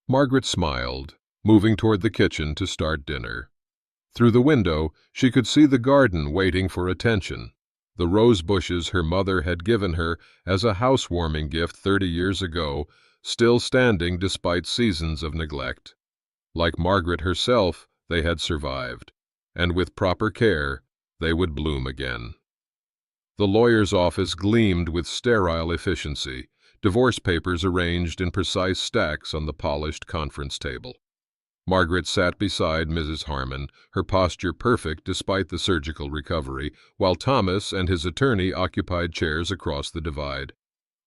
Margaret smiled, moving toward the kitchen to start dinner. Through the window, she could see the garden waiting for attention, the rose bushes her mother had given her as a housewarming gift 30 years ago, still standing despite seasons of neglect. Like Margaret herself, they had survived, and with proper care, they would bloom again. The lawyer's office gleamed with sterile efficiency, divorce papers arranged in precise stacks on the polished conference table. Margaret sat beside Mrs. Harmon, her posture perfect despite the surgical recovery, while Thomas and his attorney occupied chairs across the divide.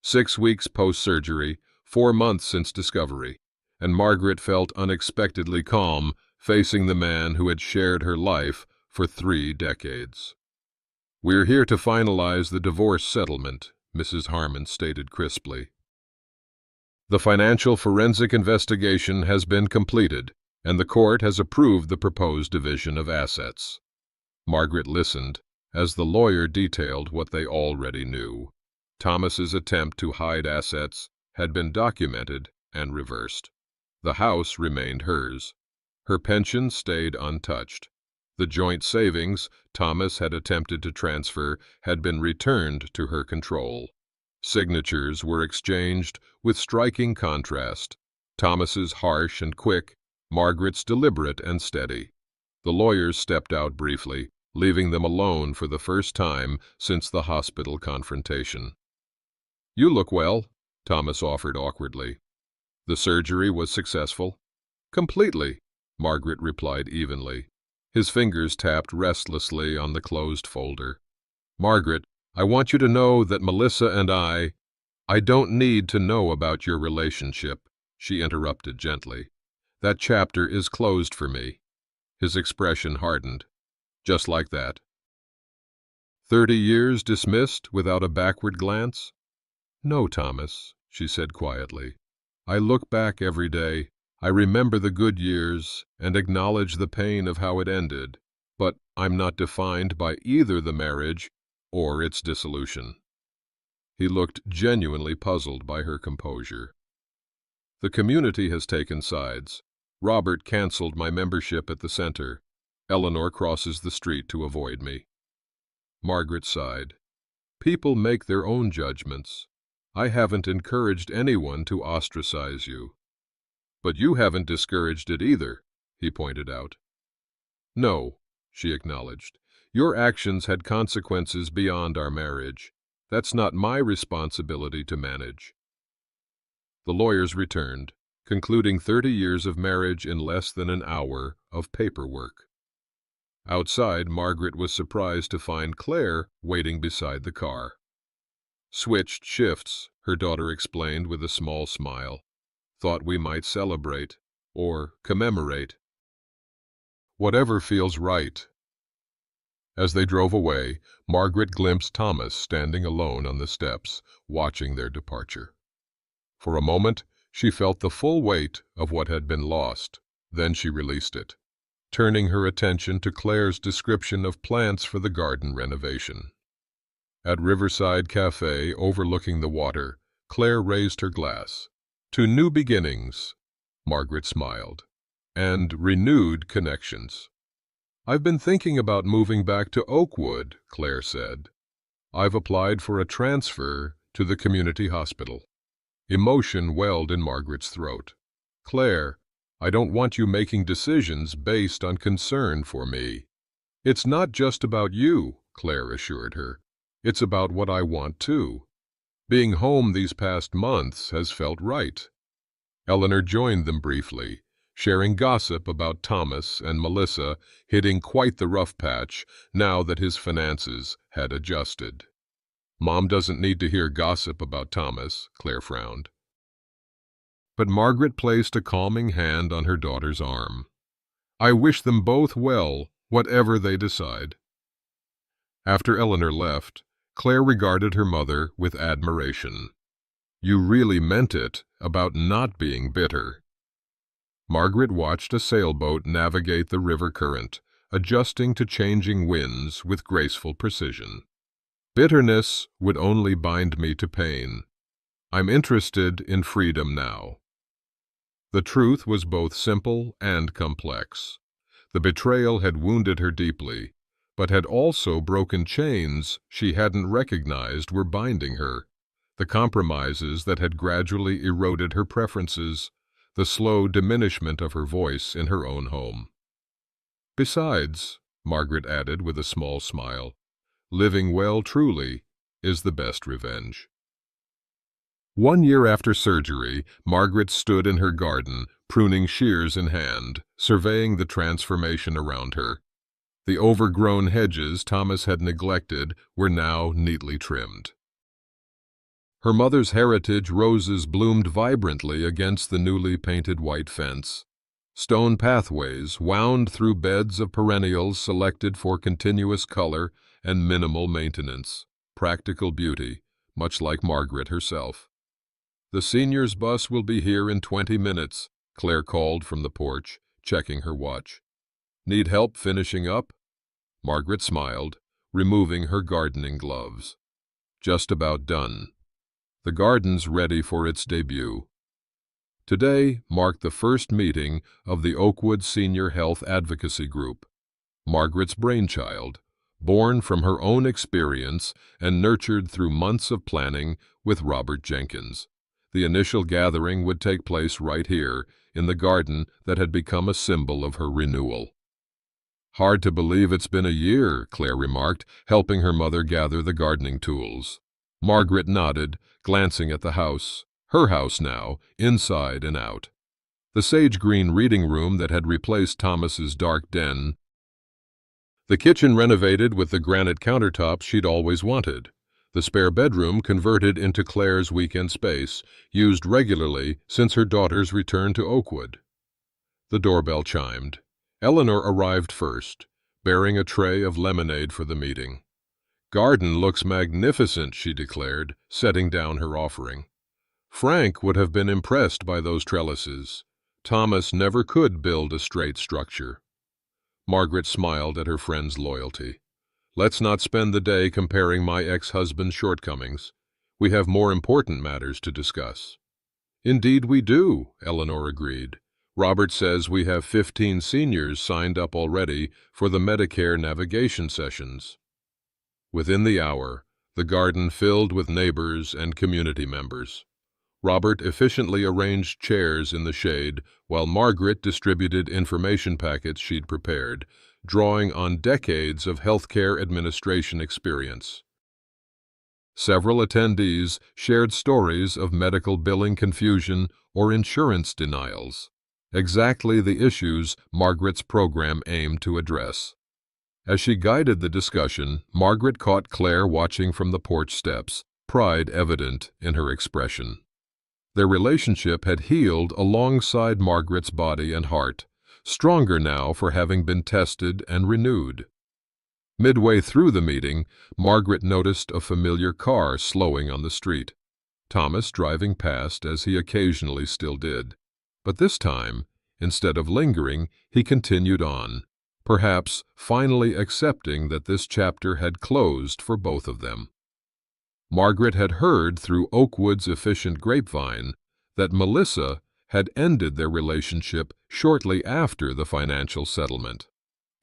6 weeks post-surgery, 4 months since discovery, and Margaret felt unexpectedly calm facing the man who had shared her life for 3 decades. We're here to finalize the divorce settlement, Mrs. Harmon stated crisply. The financial forensic investigation has been completed, and the court has approved the proposed division of assets. Margaret listened as the lawyer detailed what they already knew. Thomas's attempt to hide assets had been documented and reversed. The house remained hers. Her pension stayed untouched. The joint savings Thomas had attempted to transfer had been returned to her control. Signatures were exchanged with striking contrast. Thomas's harsh and quick, Margaret's deliberate and steady. The lawyers stepped out briefly, leaving them alone for the first time since the hospital confrontation. You look well, Thomas offered awkwardly. The surgery was successful? Completely, Margaret replied evenly. His fingers tapped restlessly on the closed folder. Margaret, I want you to know that Melissa and I don't need to know about your relationship, she interrupted gently. That chapter is closed for me. His expression hardened. Just like that. 30 years dismissed without a backward glance? No, Thomas, she said quietly. I look back every day. I remember the good years and acknowledge the pain of how it ended, but I'm not defined by either the marriage or its dissolution. He looked genuinely puzzled by her composure. The community has taken sides. Robert canceled my membership at the center. Eleanor crosses the street to avoid me. Margaret sighed. People make their own judgments. I haven't encouraged anyone to ostracize you. But you haven't discouraged it either, he pointed out. No, she acknowledged. Your actions had consequences beyond our marriage. That's not my responsibility to manage. The lawyers returned, concluding 30 years of marriage in less than an hour of paperwork. Outside, Margaret was surprised to find Claire waiting beside the car. "Switched shifts," her daughter explained with a small smile. "Thought we might celebrate, or commemorate. Whatever feels right." As they drove away, Margaret glimpsed Thomas standing alone on the steps, watching their departure. For a moment, she felt the full weight of what had been lost. Then she released it, turning her attention to Claire's description of plants for the garden renovation. At Riverside Cafe, overlooking the water, Claire raised her glass. "To new beginnings," Margaret smiled, "and renewed connections." "I've been thinking about moving back to Oakwood," Claire said. "I've applied for a transfer to the community hospital." Emotion welled in Margaret's throat. "Claire, I don't want you making decisions based on concern for me." "It's not just about you," Claire assured her. "It's about what I want too. Being home these past months has felt right." Eleanor joined them briefly, sharing gossip about Thomas and Melissa hitting quite the rough patch now that his finances had adjusted. "Mom doesn't need to hear gossip about Thomas," Claire frowned. But Margaret placed a calming hand on her daughter's arm. "I wish them both well, whatever they decide." After Eleanor left, Claire regarded her mother with admiration. "You really meant it about not being bitter." Margaret watched a sailboat navigate the river current, adjusting to changing winds with graceful precision. "Bitterness would only bind me to pain. I'm interested in freedom now." The truth was both simple and complex. The betrayal had wounded her deeply, but had also broken chains she hadn't recognized were binding her, the compromises that had gradually eroded her preferences, the slow diminishment of her voice in her own home. "Besides," Margaret added with a small smile, "living well truly is the best revenge." 1 year after surgery, Margaret stood in her garden, pruning shears in hand, surveying the transformation around her. The overgrown hedges Thomas had neglected were now neatly trimmed. Her mother's heritage roses bloomed vibrantly against the newly painted white fence. Stone pathways wound through beds of perennials selected for continuous color and minimal maintenance. Practical beauty, much like Margaret herself. "The seniors' bus will be here in 20 minutes, Claire called from the porch, checking her watch. "Need help finishing up?" Margaret smiled, removing her gardening gloves. "Just about done. The garden's ready for its debut." Today marked the first meeting of the Oakwood Senior Health Advocacy Group, Margaret's brainchild, born from her own experience and nurtured through months of planning with Robert Jenkins. The initial gathering would take place right here, in the garden that had become a symbol of her renewal. "Hard to believe it's been a year," Claire remarked, helping her mother gather the gardening tools. Margaret nodded, glancing at the house, her house now, inside and out. The sage-green reading room that had replaced Thomas's dark den. The kitchen renovated with the granite countertops she'd always wanted. The spare bedroom converted into Claire's weekend space, used regularly since her daughter's return to Oakwood. The doorbell chimed. Eleanor arrived first, bearing a tray of lemonade for the meeting. "Garden looks magnificent," she declared, setting down her offering. "Frank would have been impressed by those trellises. Thomas never could build a straight structure." Margaret smiled at her friend's loyalty. "Let's not spend the day comparing my ex-husband's shortcomings. We have more important matters to discuss." "Indeed we do," Eleanor agreed. "Robert says we have 15 seniors signed up already for the Medicare navigation sessions." Within the hour, the garden filled with neighbors and community members. Robert efficiently arranged chairs in the shade while Margaret distributed information packets she'd prepared, drawing on decades of healthcare administration experience. Several attendees shared stories of medical billing confusion or insurance denials, exactly the issues Margaret's program aimed to address. As she guided the discussion, Margaret caught Claire watching from the porch steps, pride evident in her expression. Their relationship had healed alongside Margaret's body and heart, stronger now for having been tested and renewed. Midway through the meeting, Margaret noticed a familiar car slowing on the street. Thomas driving past as he occasionally still did. But this time, instead of lingering, he continued on, perhaps finally accepting that this chapter had closed for both of them. Margaret had heard through Oakwood's efficient grapevine that Melissa had ended their relationship shortly after the financial settlement.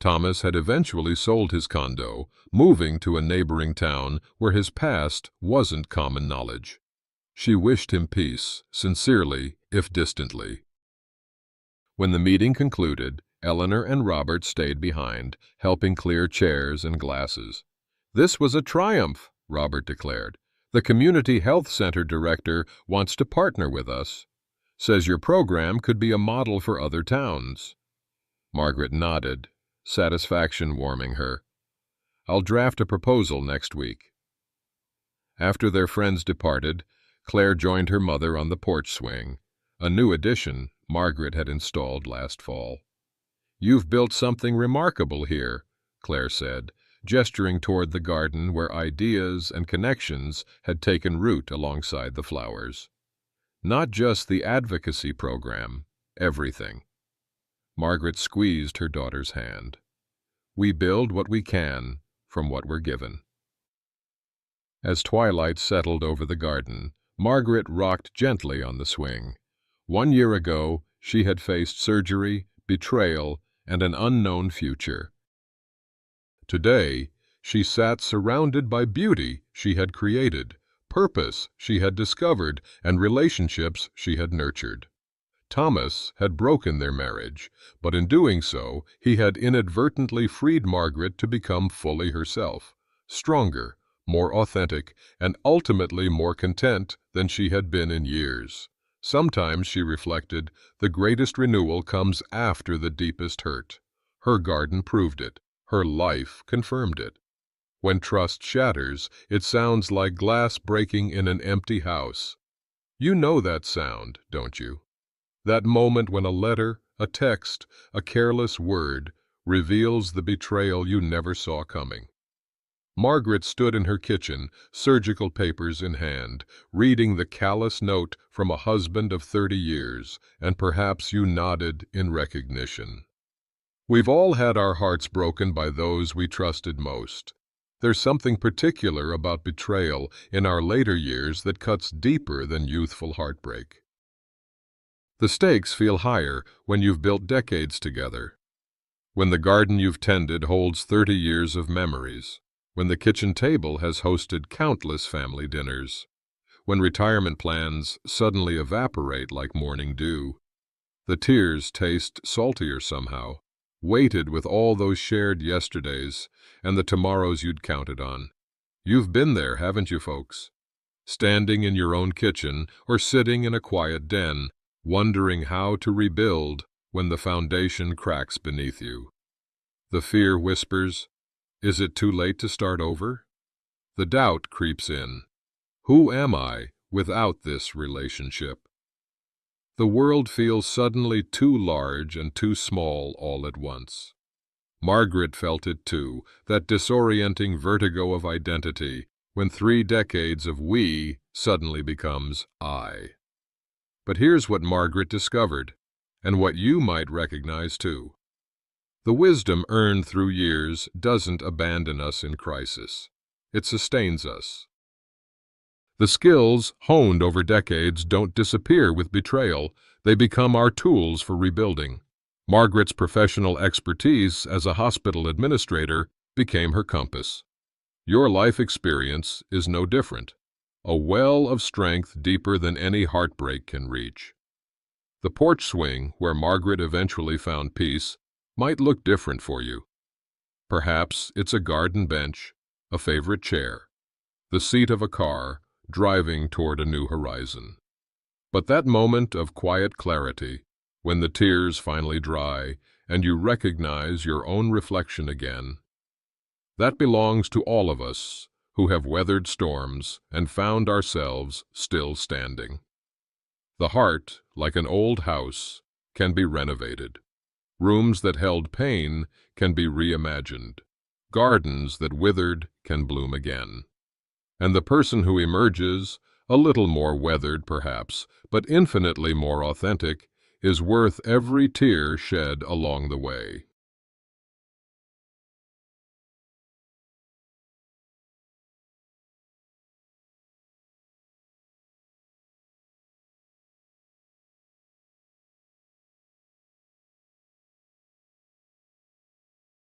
Thomas had eventually sold his condo, moving to a neighboring town where his past wasn't common knowledge. She wished him peace, sincerely, if distantly. When the meeting concluded, Eleanor and Robert stayed behind, helping clear chairs and glasses. "This was a triumph," Robert declared. "The Community Health Center director wants to partner with us. Says your program could be a model for other towns." Margaret nodded, satisfaction warming her. "I'll draft a proposal next week." After their friends departed, Claire joined her mother on the porch swing, a new addition Margaret had installed last fall. "You've built something remarkable here," Claire said, gesturing toward the garden where ideas and connections had taken root alongside the flowers. "Not just the advocacy program, everything." Margaret squeezed her daughter's hand. "We build what we can from what we're given." As twilight settled over the garden, Margaret rocked gently on the swing. 1 year ago, she had faced surgery, betrayal, and an unknown future. Today, she sat surrounded by beauty she had created, purpose she had discovered, and relationships she had nurtured. Thomas had broken their marriage, but in doing so, he had inadvertently freed Margaret to become fully herself, stronger, more authentic, and ultimately more content than she had been in years. Sometimes, she reflected, the greatest renewal comes after the deepest hurt. Her garden proved it. Her life confirmed it. When trust shatters, it sounds like glass breaking in an empty house. You know that sound, don't you? That moment when a letter, a text, a careless word reveals the betrayal you never saw coming. Margaret stood in her kitchen, surgical papers in hand, reading the callous note from a husband of 30 years, and perhaps you nodded in recognition. We've all had our hearts broken by those we trusted most. There's something particular about betrayal in our later years that cuts deeper than youthful heartbreak. The stakes feel higher when you've built decades together. When the garden you've tended holds 30 years of memories. When the kitchen table has hosted countless family dinners. When retirement plans suddenly evaporate like morning dew. The tears taste saltier somehow, weighted with all those shared yesterdays and the tomorrows you'd counted on. You've been there, haven't you, folks? Standing in your own kitchen or sitting in a quiet den, wondering how to rebuild when the foundation cracks beneath you. The fear whispers, "Is it too late to start over?" The doubt creeps in. Who am I without this relationship? The world feels suddenly too large and too small all at once. Margaret felt it too, that disorienting vertigo of identity, when 3 decades of we suddenly becomes I. But here's what Margaret discovered, and what you might recognize too. The wisdom earned through years doesn't abandon us in crisis. It sustains us. The skills honed over decades don't disappear with betrayal. They become our tools for rebuilding. Margaret's professional expertise as a hospital administrator became her compass. Your life experience is no different. A well of strength deeper than any heartbreak can reach. The porch swing, where Margaret eventually found peace, might look different for you. Perhaps it's a garden bench, a favorite chair, the seat of a car, driving toward a new horizon. But that moment of quiet clarity, when the tears finally dry and you recognize your own reflection again, that belongs to all of us who have weathered storms and found ourselves still standing. The heart, like an old house, can be renovated. Rooms that held pain can be reimagined. Gardens that withered can bloom again. And the person who emerges, a little more weathered perhaps, but infinitely more authentic, is worth every tear shed along the way.